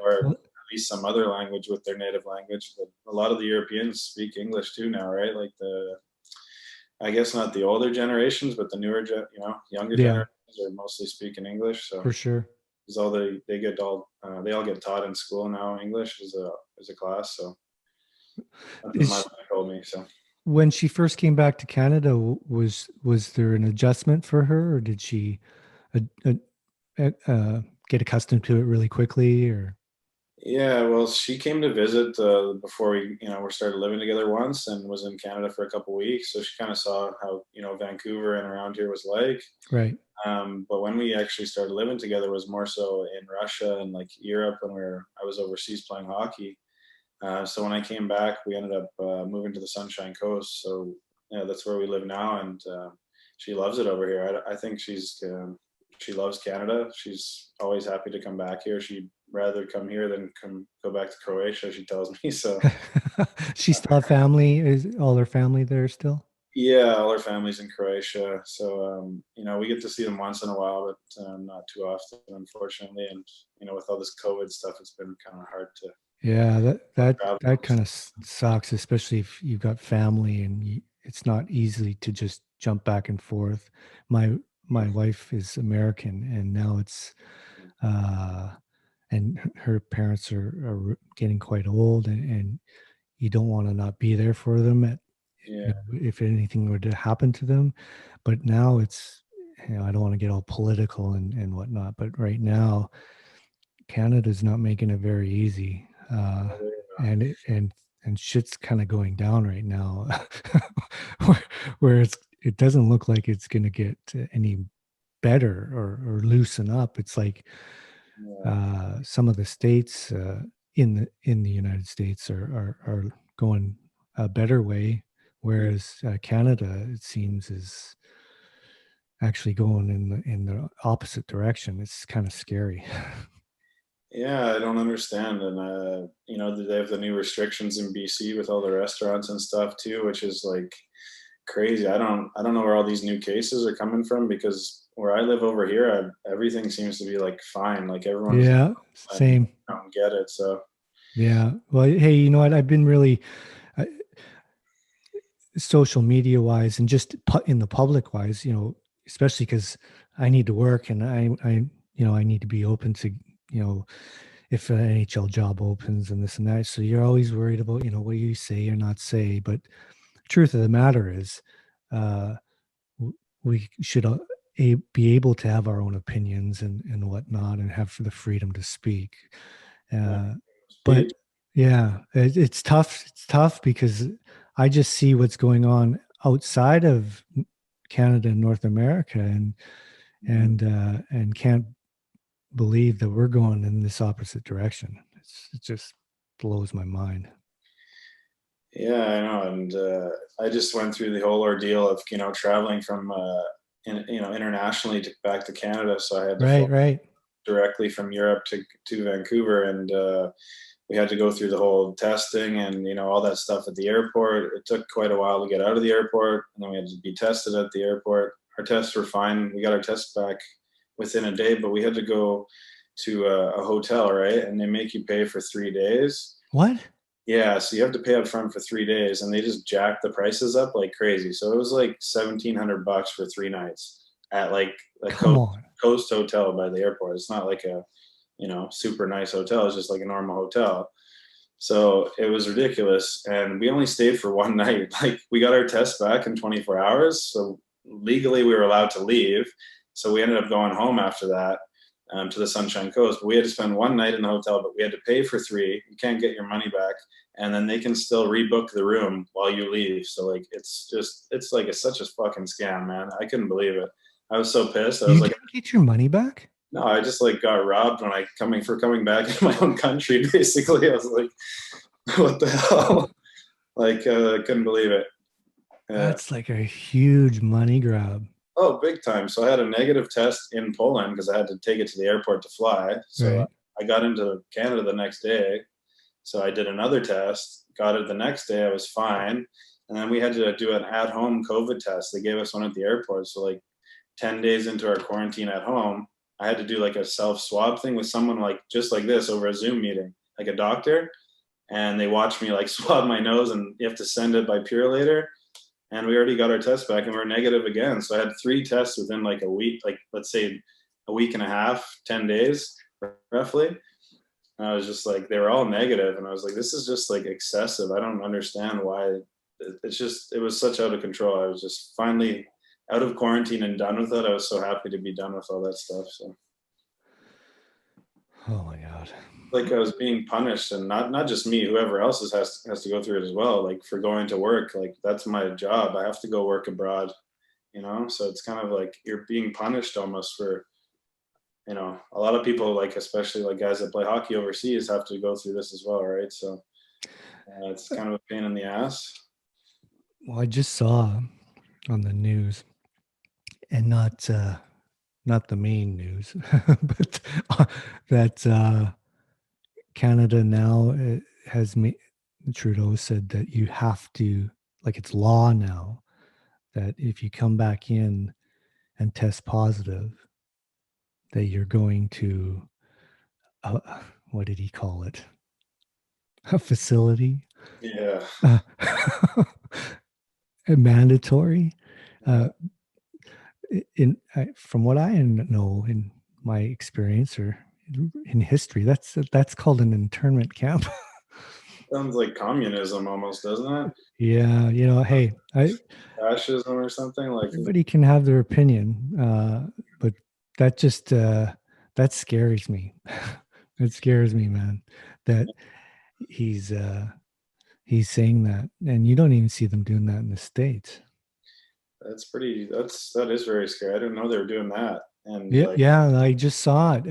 or at Well, least some other language with their native language. But a lot of the Europeans speak English too now, right? Like I guess not the older generations, but the younger yeah, generations are mostly speaking English. So, for sure. because they all get taught in school now English as a class. So that's what my Is wife told me. So when she first came back to Canada, was there an adjustment for her, or did she uh, uh, get accustomed to it really quickly? Or yeah, well, she came to visit before we started living together once, and was in Canada for a couple weeks. So she kind of saw how Vancouver and around here was like. right, But when we actually started living together was more so in Russia and like Europe when I was overseas playing hockey. So when I came back, we ended up moving to the Sunshine Coast. So yeah, that's where we live now, and she loves it over here. I think she loves Canada. She's always happy to come back here. She'd rather come here than go back to Croatia. She tells me so. she still have family? Is all her family there still? Yeah, all her family's in Croatia, so we get to see them once in a while, but not too often, unfortunately. And with all this COVID stuff, it's been kind of hard to Yeah, travel. that kind of sucks, especially if you've got family and it's not easy to just jump back and forth. My wife is American, and now uh, and her parents are getting quite old, and you don't want to not be there for them Yeah, if anything were to happen to them. But now I don't want to get all political and whatnot, but right now Canada's not making it very easy, and and shit's kind of going down right now, where, where it doesn't look like it's going to get any better or loosen up. It's like yeah, some of the states in the United States are going a better way, yeah. whereas Canada, it seems, is actually going in the opposite direction. It's kind of scary. Yeah, I don't understand. And they have the new restrictions in BC with all the restaurants and stuff too, which is like crazy. I don't know where all these new cases are coming from, because where I live over here, everything seems to be like fine. Like everyone's, Yeah, I same. don't get it. So Yeah. Well, hey, you know what? I've been really, I, social media wise and just in the public wise, especially because I need to work and I need to be open to, if an NHL job opens and this and that. So you're always worried about, what you say or not say. But the truth of the matter is, we should be able to have our own opinions and whatnot and have the freedom to speak. But yeah, it's tough. It's tough because I just see what's going on outside of Canada and North America and can't believe that we're going in this opposite direction. It just blows my mind. Yeah, I know. And I just went through the whole ordeal of, traveling from, internationally back to Canada. So I had to fly directly from Europe to Vancouver. And we had to go through the whole testing and, all that stuff at the airport. It took quite a while to get out of the airport. And then we had to be tested at the airport. Our tests were fine. We got our tests back within a day, but we had to go to a hotel, right? And they make you pay for 3 days. What? Yeah, so you have to pay up front for 3 days, and they just jacked the prices up like crazy. So it was like $1,700 for 3 nights at like a coast hotel by the airport. It's not like a super nice hotel. It's just like a normal hotel. So it was ridiculous, and we only stayed for one night. Like we got our test back in 24 hours, so legally we were allowed to leave. So we ended up going home after that to the Sunshine Coast. But we had to spend one night in the hotel, but we had to pay for 3. You can't get your money back. And then they can still rebook the room while you leave. So like, it's like such a fucking scam, man. I couldn't believe it. I was so pissed. I was like, get your money back? No, I just like got robbed when coming back into my own country. Basically, I was like, what the hell? Like, I couldn't believe it. That's like a huge money grab. Oh, big time. So I had a negative test in Poland because I had to take it to the airport to fly. So I got into Canada the next day. So I did another test, got it the next day. I was fine. And then we had to do an at-home COVID test. They gave us one at the airport. So like 10 days into our quarantine at home, I had to do like a self-swab thing with someone like just like this over a Zoom meeting, like a doctor. And they watched me like swab my nose, and you have to send it by Purolator. And we already got our test back and we're negative again. So I had 3 tests within like a week, like let's say a week and a half, 10 days roughly. And I was just like, they were all negative. And I was like, this is just like excessive. I don't understand why. It was such out of control. I was just finally out of quarantine and done with it. I was so happy to be done with all that stuff. So. Oh my God. Like I was being punished, and not just me, whoever else has to go through it as well. Like for going to work, like that's my job. I have to go work abroad, so it's kind of like you're being punished almost for, a lot of people, like especially like guys that play hockey overseas, have to go through this as well, right? So it's kind of a pain in the ass. Well, I just saw on the news, and not the main news, but that Canada now has made, Trudeau said that you have to, like it's law now, that if you come back in and test positive, that you're going to, what did he call it? A facility? Yeah. Mandatory. From what I know in my experience or in history, that's called an internment camp. Sounds like communism almost, doesn't it? Yeah, hey, fascism or something like. Everybody can have their opinion, but that just that scares me. It scares me, man. That he's saying that, and you don't even see them doing that in the States. That is very scary. I didn't know they were doing that. And yeah, I just saw it.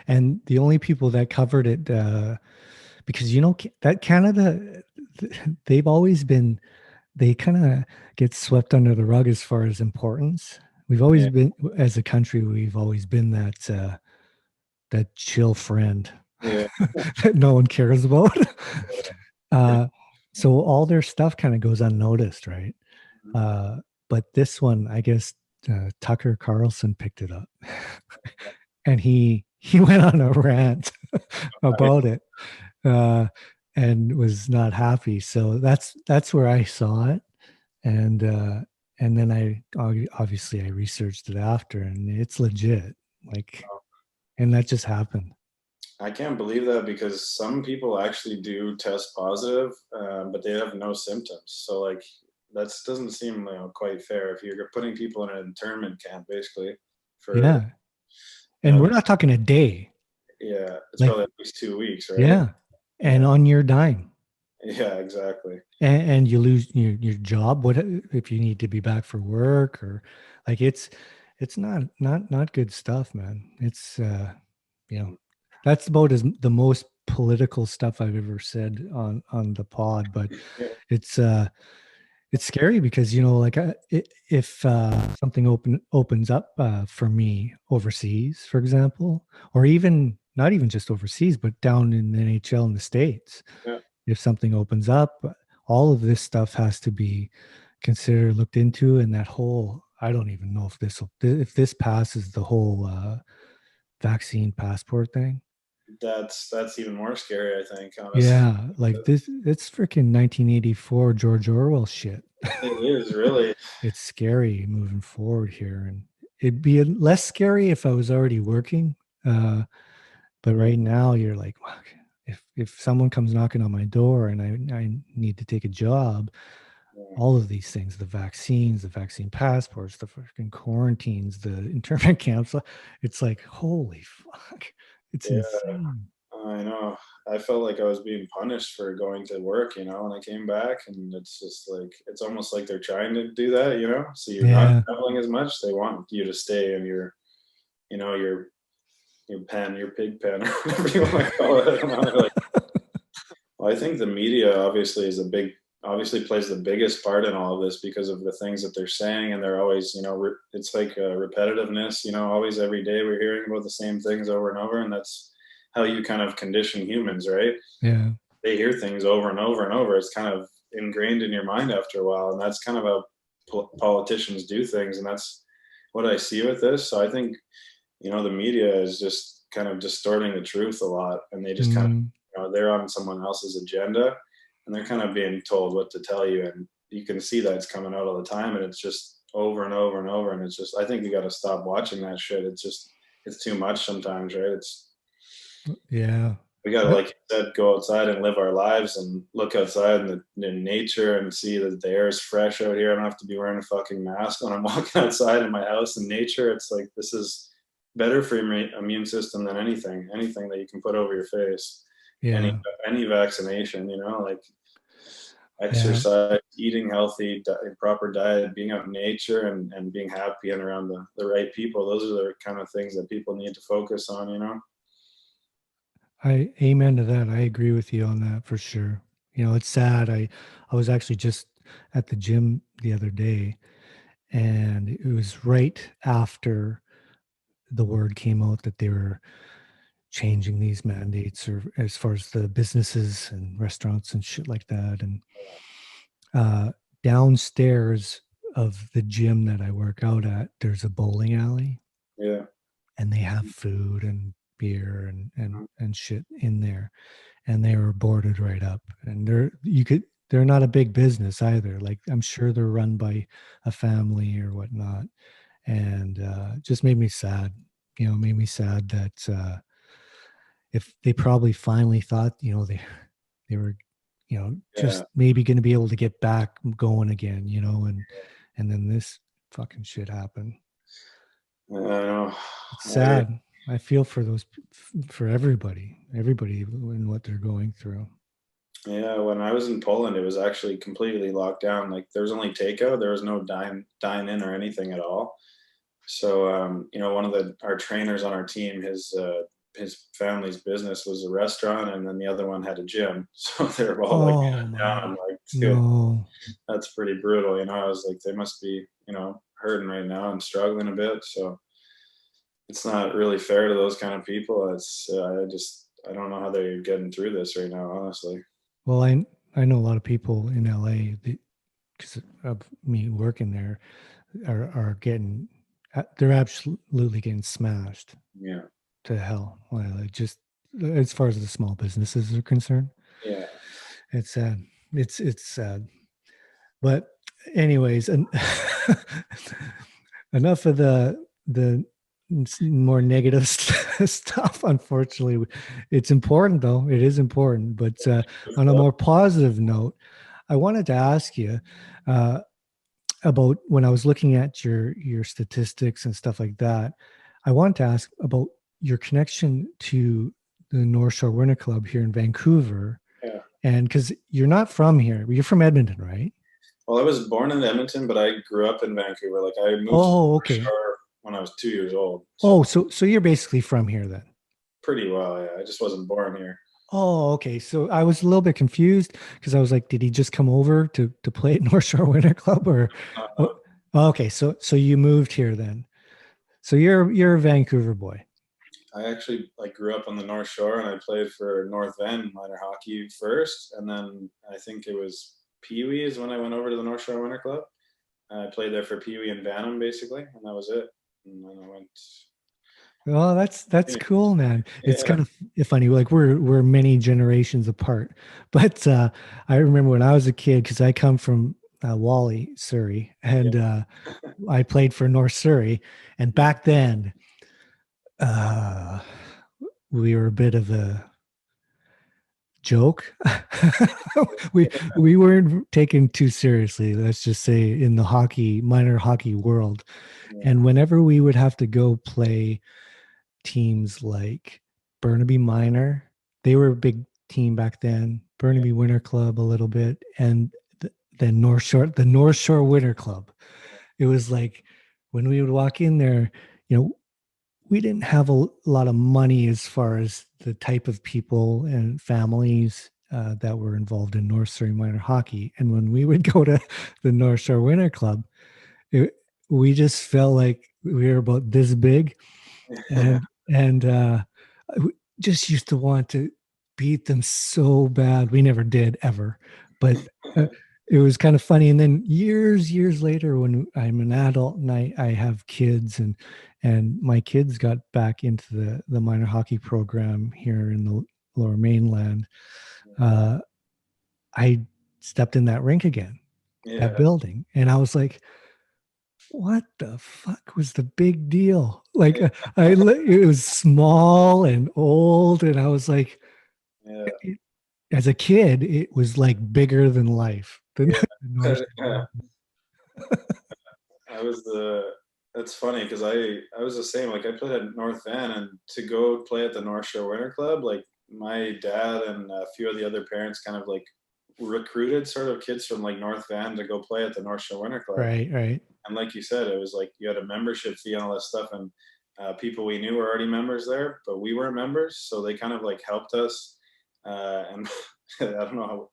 And the only people that covered it, because that Canada, they've always been, they kind of get swept under the rug as far as importance. We've always been, as a country, we've always been that chill friend that no one cares about. So all their stuff kind of goes unnoticed, right? But this one, I guess Tucker Carlson picked it up, and he went on a rant about it, and was not happy. So that's where I saw it, And then obviously I researched it after, and it's legit. Like, and that just happened. I can't believe that because some people actually do test positive, but they have no symptoms. So like that doesn't seem quite fair if you're putting people in an internment camp basically for Yeah. And we're not talking a day. yeah, it's Like, probably at least 2 weeks, right? yeah. And Yeah, on your dime. yeah, exactly. And you lose your job. What if you need to be back for work, or like it's not good stuff, man. It's you know, that's about as the most political stuff I've ever said on the pod, but Yeah, it's it's scary because like if something opens up for me overseas, for example, or even not even just overseas, but down in the NHL in the States, yeah, if something opens up, all of this stuff has to be considered, looked into, and that whole, I don't even know if this passes the whole vaccine passport thing. that's even more scary, I think, honestly. Yeah, like this, it's freaking 1984 George Orwell shit. It is really. It's scary moving forward here, and it'd be less scary if I was already working. Uh, but Mm, right now, you're like, "Fuck, if someone comes knocking on my door and I need to take a job, yeah, all of these things, the vaccines, the vaccine passports, the fucking quarantines, the internment camps, it's like, holy fuck, it's yeah, insane. I know. I felt like I was being punished for going to work, when I came back, and it's just like it's almost like they're trying to do that. So you're not Yeah. traveling as much. They want you to stay in your pen, your pig pen, or whatever you want to call it. I don't know. Like, well, I think the media obviously plays the biggest part in all of this because of the things that they're saying, and they're always, it's like a repetitiveness. Always every day we're hearing about the same things over and over, and that's how you kind of condition humans, right? Yeah. They hear things over and over and over. It's kind of ingrained in your mind after a while, and that's kind of how politicians do things, and that's what I see with this. So I think the media is just kind of distorting the truth a lot, and they just kind of Mm, they're on someone else's agenda, and they're kind of being told what to tell you, and you can see that it's coming out all the time, and it's just over and over and over, and it's just I think we got to stop watching that shit. It's too much sometimes, right? It's yeah. we got to, I, like you said, go outside and live our lives and look outside in nature and see that the air is fresh out here. I don't have to be wearing a fucking mask when I'm walking outside in my house in nature. It's like this is better for your immune system than anything that you can put over your face. Any yeah. any vaccination, like Yeah. exercise, eating healthy, proper diet, being out in nature, and being happy and around the right people. Those are the kind of things that people need to focus on. I amen to that. I agree with you on that for sure. It's sad. I was actually just at the gym the other day, and it was right after the word came out that they were changing these mandates, or as far as the businesses and restaurants and shit like that. And uh, downstairs of the gym that I work out at, there's a bowling alley, Yeah. and they have food and beer and shit in there, and they were boarded right up. And they're not a big business either. Like, I'm sure they're run by a family or whatnot. And just made me sad. Made me sad that if they probably finally thought, they were, Yeah. just maybe going to be able to get back going again, and then this fucking shit happened. I know. It's I sad. I feel for for everybody and what they're going through. Yeah, when I was in Poland, it was actually completely locked down. Like there was only takeout, there was no dine in or anything at all. So one of our trainers on our team, his family's business was a restaurant, and then the other one had a gym. So they were all like Oh shut down. I'm my, like, dude, no. that's pretty brutal. I was like, they must be hurting right now and struggling a bit. So it's not really fair to those kind of people. I don't know how they're getting through this right now, honestly. Well, I know a lot of people in LA because of me working there are getting they're absolutely getting smashed Yeah. to hell. Well, just as far as the small businesses are concerned, Yeah. it's sad. It's sad. But anyways, and enough of the more negative stuff. Unfortunately, it's important though. It is important. But on a more positive note, I wanted to ask you uh, about when I was looking at your statistics and stuff like that. I wanted to ask about your connection to the North Shore Winter Club here in Vancouver, Yeah. and because you're not from here, you're from Edmonton, right? Well, I was born in Edmonton, but I grew up in Vancouver. Like I moved to Oh, North okay. Shore when I was 2 years old. Oh, So so you're basically from here then. pretty well, yeah. I just wasn't born here. Oh, okay. So I was a little bit confused because I was like, did he just come over to play at North Shore Winter Club or Uh, what? Okay, so you moved here then. So you're a Vancouver boy. I actually like grew up on the North Shore, and I played for North End minor hockey first, and then I think it was Pee Wee is when I went over to the North Shore Winter Club. I played there for Pee Wee and Bantam basically, and that was it. And then I went. Oh, that's Yeah, cool, man. It's yeah, kind of funny. Like we're many generations apart. But I remember when I was a kid because I come from Wally, Surrey, yeah, and I played for North Surrey. And back then, uh, we were a bit of a joke. We weren't taken too seriously, let's just say, in the minor hockey world. yeah, And whenever we would have to go play teams like Burnaby Minor, they were a big team back then. yeah, Burnaby Winter Club a little bit, and then the North Shore Winter Club. It was like when we would walk in there, you know, we didn't have a lot of money as far as the type of people and families that were involved in North Surrey minor hockey. And when we would go to the North Shore Winter Club, it, we just felt like we were about this big, yeah, and just used to want to beat them so bad. We never did ever, but it was kind of funny. And then years later, when I'm an adult and I have kids, and my kids got back into the minor hockey program here in the Lower Mainland, uh, I stepped in that rink again, that yeah, building, and I was like, what the fuck was the big deal? Like it was small and old, and I was like, yeah, as a kid, it was like bigger than life. The North yeah. Yeah. I was the. That's funny because I was the same. Like I played at North Van, and to go play at the North Shore Winter Club, like my dad and a few of the other parents kind of like recruited sort of kids from like North Van to go play at the North Shore Winter Club. right, right. And like you said, it was like you had a membership fee and all that stuff, and people we knew were already members there, but we weren't members, so they kind of like helped us. And I don't know how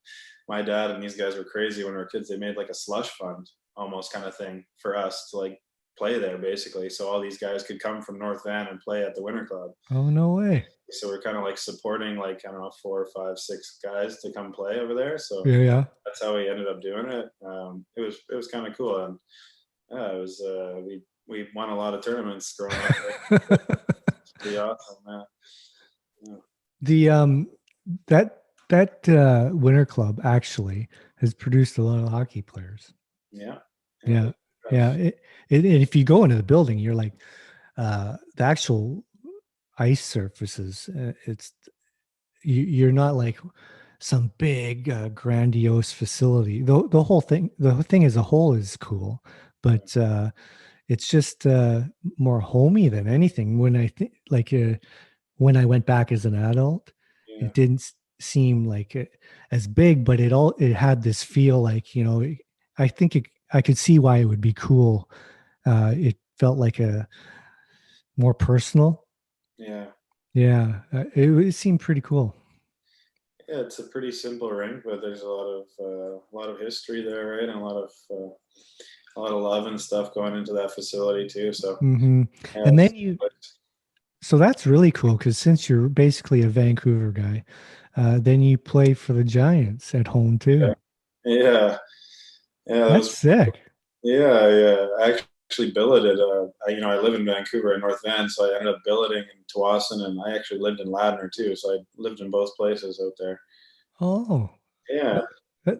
my dad and these guys were crazy when we were kids. They made like a slush fund almost kind of thing for us to like play there basically, so all these guys could come from North Van and play at the Winter Club. Oh, no way. So we're kind of like supporting like I don't know 4 5 6 guys to come play over there. So Yeah, yeah. that's how we ended up doing it. It was kind of cool, and it was we won a lot of tournaments growing up. It's pretty awesome, man. Yeah. The that Winter Club actually has produced a lot of hockey players. Yeah. Yeah. Yeah, yeah. If you go into the building, you're like the actual ice surfaces. You're not like some big grandiose facility. The whole thing as a whole is cool, but it's just more homey than anything. When I think like when I went back as an adult, Yeah. it didn't seem like as big, but it had this feel like, I think I could see why it would be cool. It felt like a more personal. Yeah. Yeah, it seemed pretty cool. Yeah. It's a pretty simple rink, but there's a lot of history there, right? And a lot of love and stuff going into that facility too. So Hmm. yeah, And it's, then so that's really cool because since you're basically a Vancouver guy, then you play for the Giants at home yeah, too. yeah, yeah. That That's was sick. yeah, yeah. I actually billeted. I live in Vancouver in North Van, so I ended up billeting in Tawasin, and I actually lived in Ladner too. So I lived in both places out there. Oh, Yeah,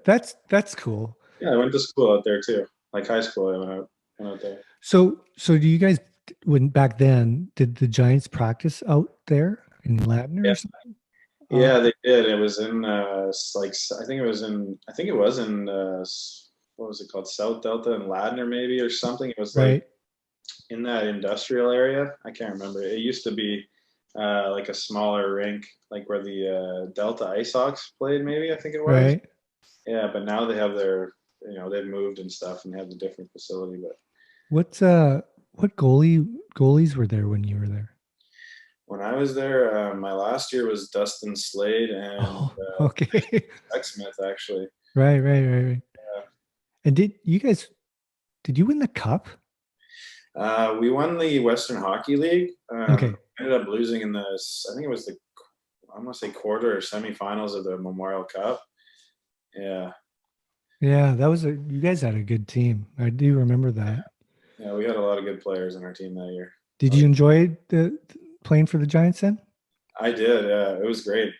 that's cool. Yeah, I went to school out there too. Like high school, went out there. So do you guys, when back then, did the Giants practice out there in Ladner Yeah, or something? yeah, they did. It was in like I think it was in what was it called, South Delta and Ladner maybe or something. It was like Right, in that industrial area. I can't remember. It used to be like a smaller rink, like where the Delta Ice Hawks played. Maybe I think it was. right. Yeah, but now they have their, they've moved and stuff and have a different facility. But What goalies were there when you were there? when I was there, my last year was Dustin Slade and Oh, okay. Zach Smith actually. Right. And did you win the cup? We won the Western Hockey League. Okay. Ended up losing in I think it was I want to say quarter or semifinals of the Memorial Cup. Yeah. Yeah, you guys had a good team. I do remember that. Yeah, we had a lot of good players in our team that year. Did you enjoy playing for the Giants then? I did. Yeah, it was great.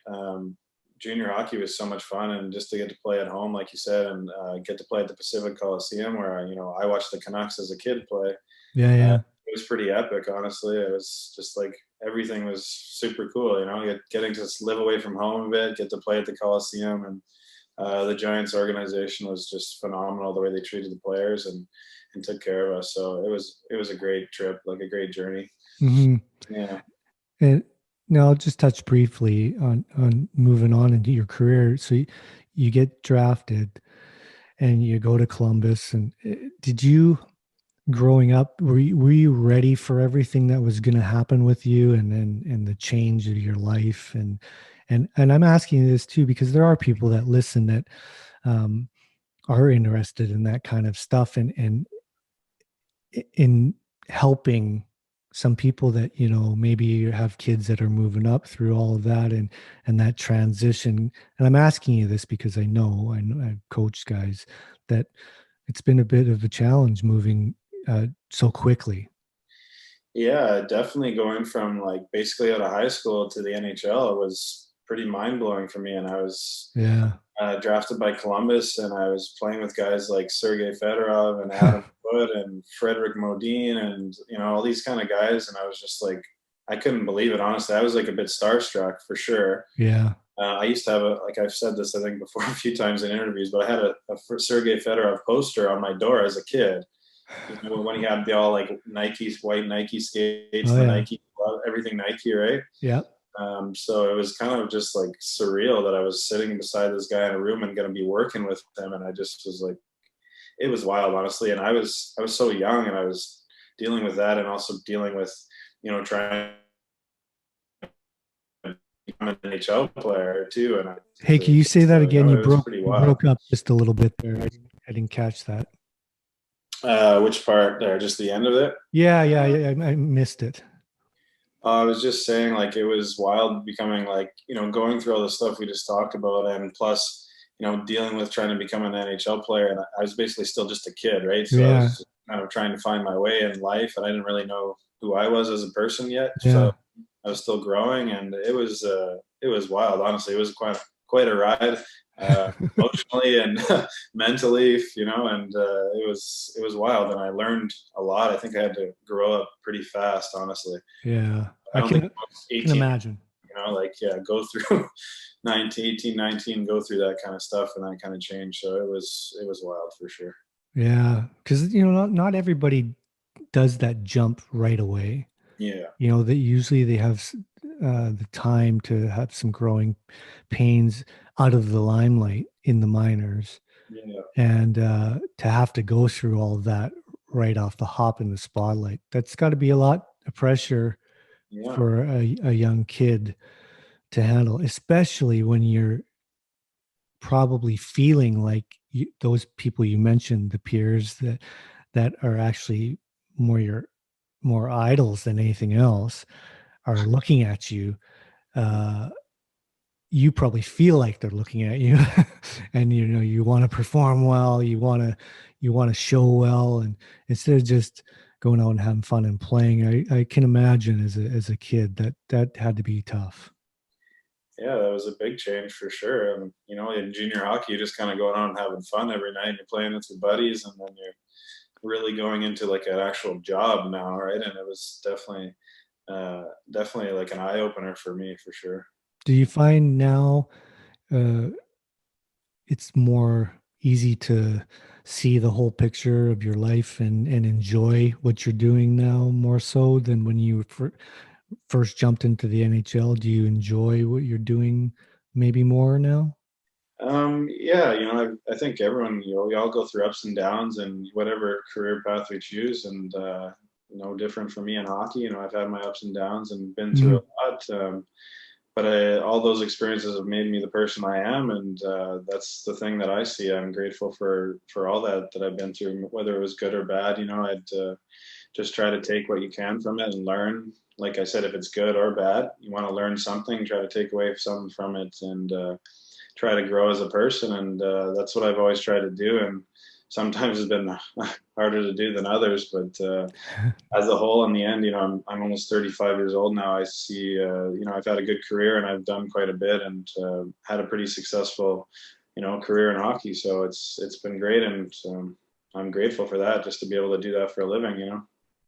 Junior hockey was so much fun, and just to get to play at home, like you said, and get to play at the Pacific Coliseum, where I watched the Canucks as a kid play. Yeah. It was pretty epic, honestly. It was just like everything was super cool. Getting to live away from home a bit, get to play at the Coliseum, and the Giants organization was just phenomenal. The way they treated the players and took care of us. So it was a great trip, like a great journey. Hmm. Yeah. And now I'll just touch briefly on moving on into your career. So you get drafted and you go to Columbus. And did you, growing up, were you ready for everything that was going to happen with you and the change of your life? And I'm asking you this too because there are people that listen that um, are interested in that kind of stuff and in helping some people that maybe have kids that are moving up through all of that and that transition. And I'm asking you this because I know I've coached guys that it's been a bit of a challenge moving so quickly. Yeah, definitely going from like basically out of high school to the NHL was pretty mind blowing for me. And I was Yeah. drafted by Columbus, and I was playing with guys like Sergei Fedorov and Adam Foote and Frederick Modine, and all these kind of guys. And I was just like, I couldn't believe it. Honestly, I was like a bit starstruck for sure. Yeah. I used to have like I've said this I think before a few times in interviews, but I had a Sergei Fedorov poster on my door as a kid. When he had the all like white Nike skates, Oh the yeah. Nike glove, everything Nike, right? Yeah. So it was kind of just like surreal that I was sitting beside this guy in a room and going to be working with him, and I just was like, it was wild, honestly. And I was so young, and I was dealing with that, and also dealing with trying to become an NHL player too. And Hey, can you say that again? it was pretty You wild. broke up just a little bit there. I didn't catch that. Which part there? Just the end of it? Yeah. I missed it. I was just saying, like, it was wild becoming like, going through all the stuff we just talked about. And plus, dealing with trying to become an NHL player. And I was basically still just a kid, right? So I Yeah. was just kind of trying to find my way in life. And I didn't really know who I was as a person yet. Yeah. So I was still growing, and it was wild. Honestly, it was quite a ride, emotionally and mentally, and it was wild. And I learned a lot. I think I had to grow up pretty fast, honestly. Yeah. I I don't think can most can 18, imagine. go through 19, go through that kind of stuff and that kind of change. So it was wild for sure. Yeah, because not everybody does that jump right away. Yeah. That usually they have the time to have some growing pains out of the limelight in the minors, Yeah. and to have to go through all of that right off the hop in the spotlight. That's got to be a lot of pressure Yeah. for a young kid to handle, especially when you're probably feeling like those people you mentioned, the peers that are actually more idols than anything else, are looking at you. Uh, you probably feel like they're looking at you, and you want to perform well, you want to show well, and instead of just going out and having fun and playing, I can imagine as a kid that had to be tough. Yeah, that was a big change for sure. And in junior hockey, you're just kind of going out and having fun every night. You're playing with your buddies, and then you're really going into like an actual job now, right? And it was definitely like an eye opener for me for sure. Do you find now uh, it's more easy to see the whole picture of your life and enjoy what you're doing now more so than when you first jumped into the NHL? Do you enjoy what you're doing maybe more now? Yeah, I think everyone, we all go through ups and downs and whatever career path we choose. And, no different for me in hockey. I've had my ups and downs and been through a lot. But all those experiences have made me the person I am. And that's the thing that I see. I'm grateful for all that I've been through, whether it was good or bad. I'd just try to take what you can from it and learn. Like I said, if it's good or bad, you want to learn something, try to take away something from it, and try to grow as a person. And that's what I've always tried to do. And sometimes it's been harder to do than others, but as a whole, in the end, I'm almost 35 years old now. I see, I've had a good career and I've done quite a bit, and had a pretty successful, career in hockey. So it's been great. And I'm grateful for that, just to be able to do that for a living.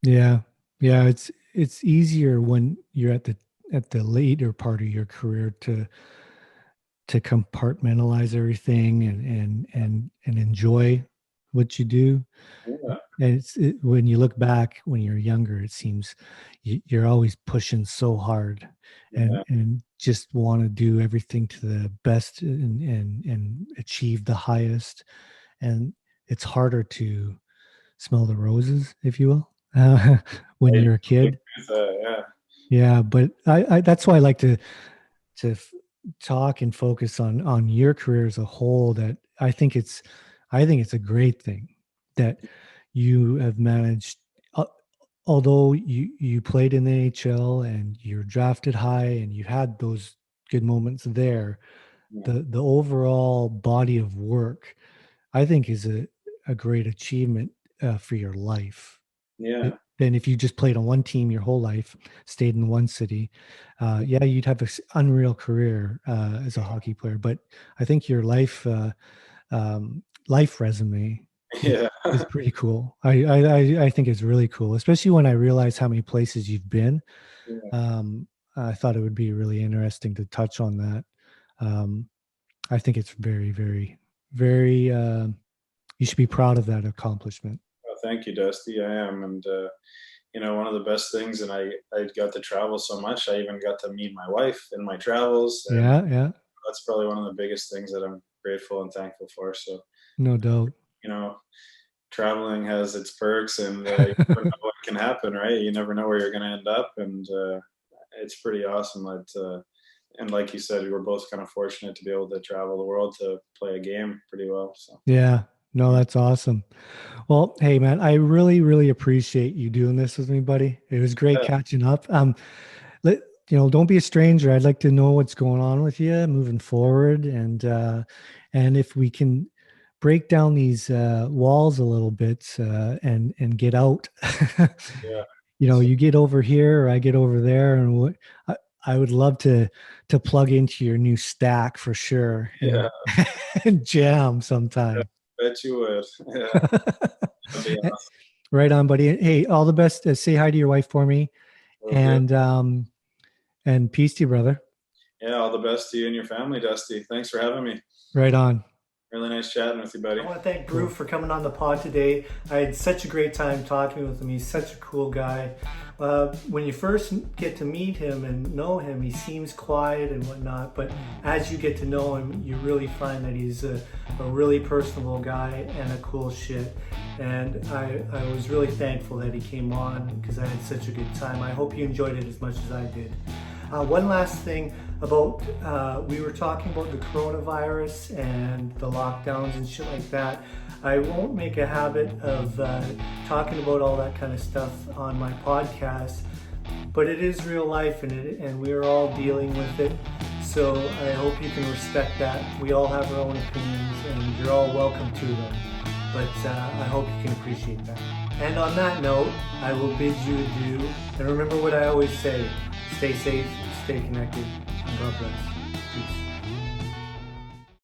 Yeah. Yeah. It's easier when you're at the later part of your career to compartmentalize everything and enjoy what you do. Yeah. And when you look back when you're younger, it seems you're always pushing so hard and just want to do everything to the best and achieve the highest. And it's harder to smell the roses, if you will, when you're a kid. Yeah. Yeah, but I that's why I like to talk and focus on your career as a whole. That I think it's a great thing that you have managed. Although you played in the NHL and you're drafted high and you had those good moments there, the overall body of work I think is a great achievement for your life. Yeah. Then if you just played on one team your whole life, stayed in one city, yeah, you'd have an unreal career as a hockey player. But I think your life resume Yeah. is pretty cool. I think it's really cool, especially when I realize how many places you've been. Yeah. I thought it would be really interesting to touch on that. I think it's very, very, very. You should be proud of that accomplishment. Well, thank you, Dusty. I am. And, one of the best things, and I got to travel so much. I even got to meet my wife in my travels. And Yeah, yeah, that's probably one of the biggest things that I'm grateful and thankful for. So, no doubt. traveling has its perks, and you never know what can happen, right? You never know where you're going to end up. And it's pretty awesome that, and like you said, we were both kind of fortunate to be able to travel the world to play a game pretty well. So Yeah, no, that's awesome. Well, hey man, I really, really appreciate you doing this with me, buddy. It was great yeah, catching up. Let don't be a stranger. I'd like to know what's going on with you moving forward, and if we can break down these walls a little bit and get out. yeah, You get over here or I get over there, and I would love to plug into your new stack for sure yeah. and jam sometime. Bet you would. Yeah, that'd be awesome. Right on, buddy. Hey, all the best. Say hi to your wife for me, Will do. and peace to you, brother. Yeah, all the best to you and your family, Dusty. Thanks for having me. Right on. Really nice chatting with you, buddy. I want to thank Brule for coming on the pod today. I had such a great time talking with him. He's such a cool guy. When you first get to meet him and know him, he seems quiet and whatnot, but as you get to know him, you really find that he's a really personable guy and a cool shit. And I was really thankful that he came on because I had such a good time. I hope you enjoyed it as much as I did. One last thing about, we were talking about the coronavirus and the lockdowns and shit like that. I won't make a habit of talking about all that kind of stuff on my podcast, but it is real life and we're all dealing with it. So I hope you can respect that. We all have our own opinions and you're all welcome to them, but I hope you can appreciate that. And on that note, I will bid you adieu. And remember what I always say, stay safe, stay connected, and God bless.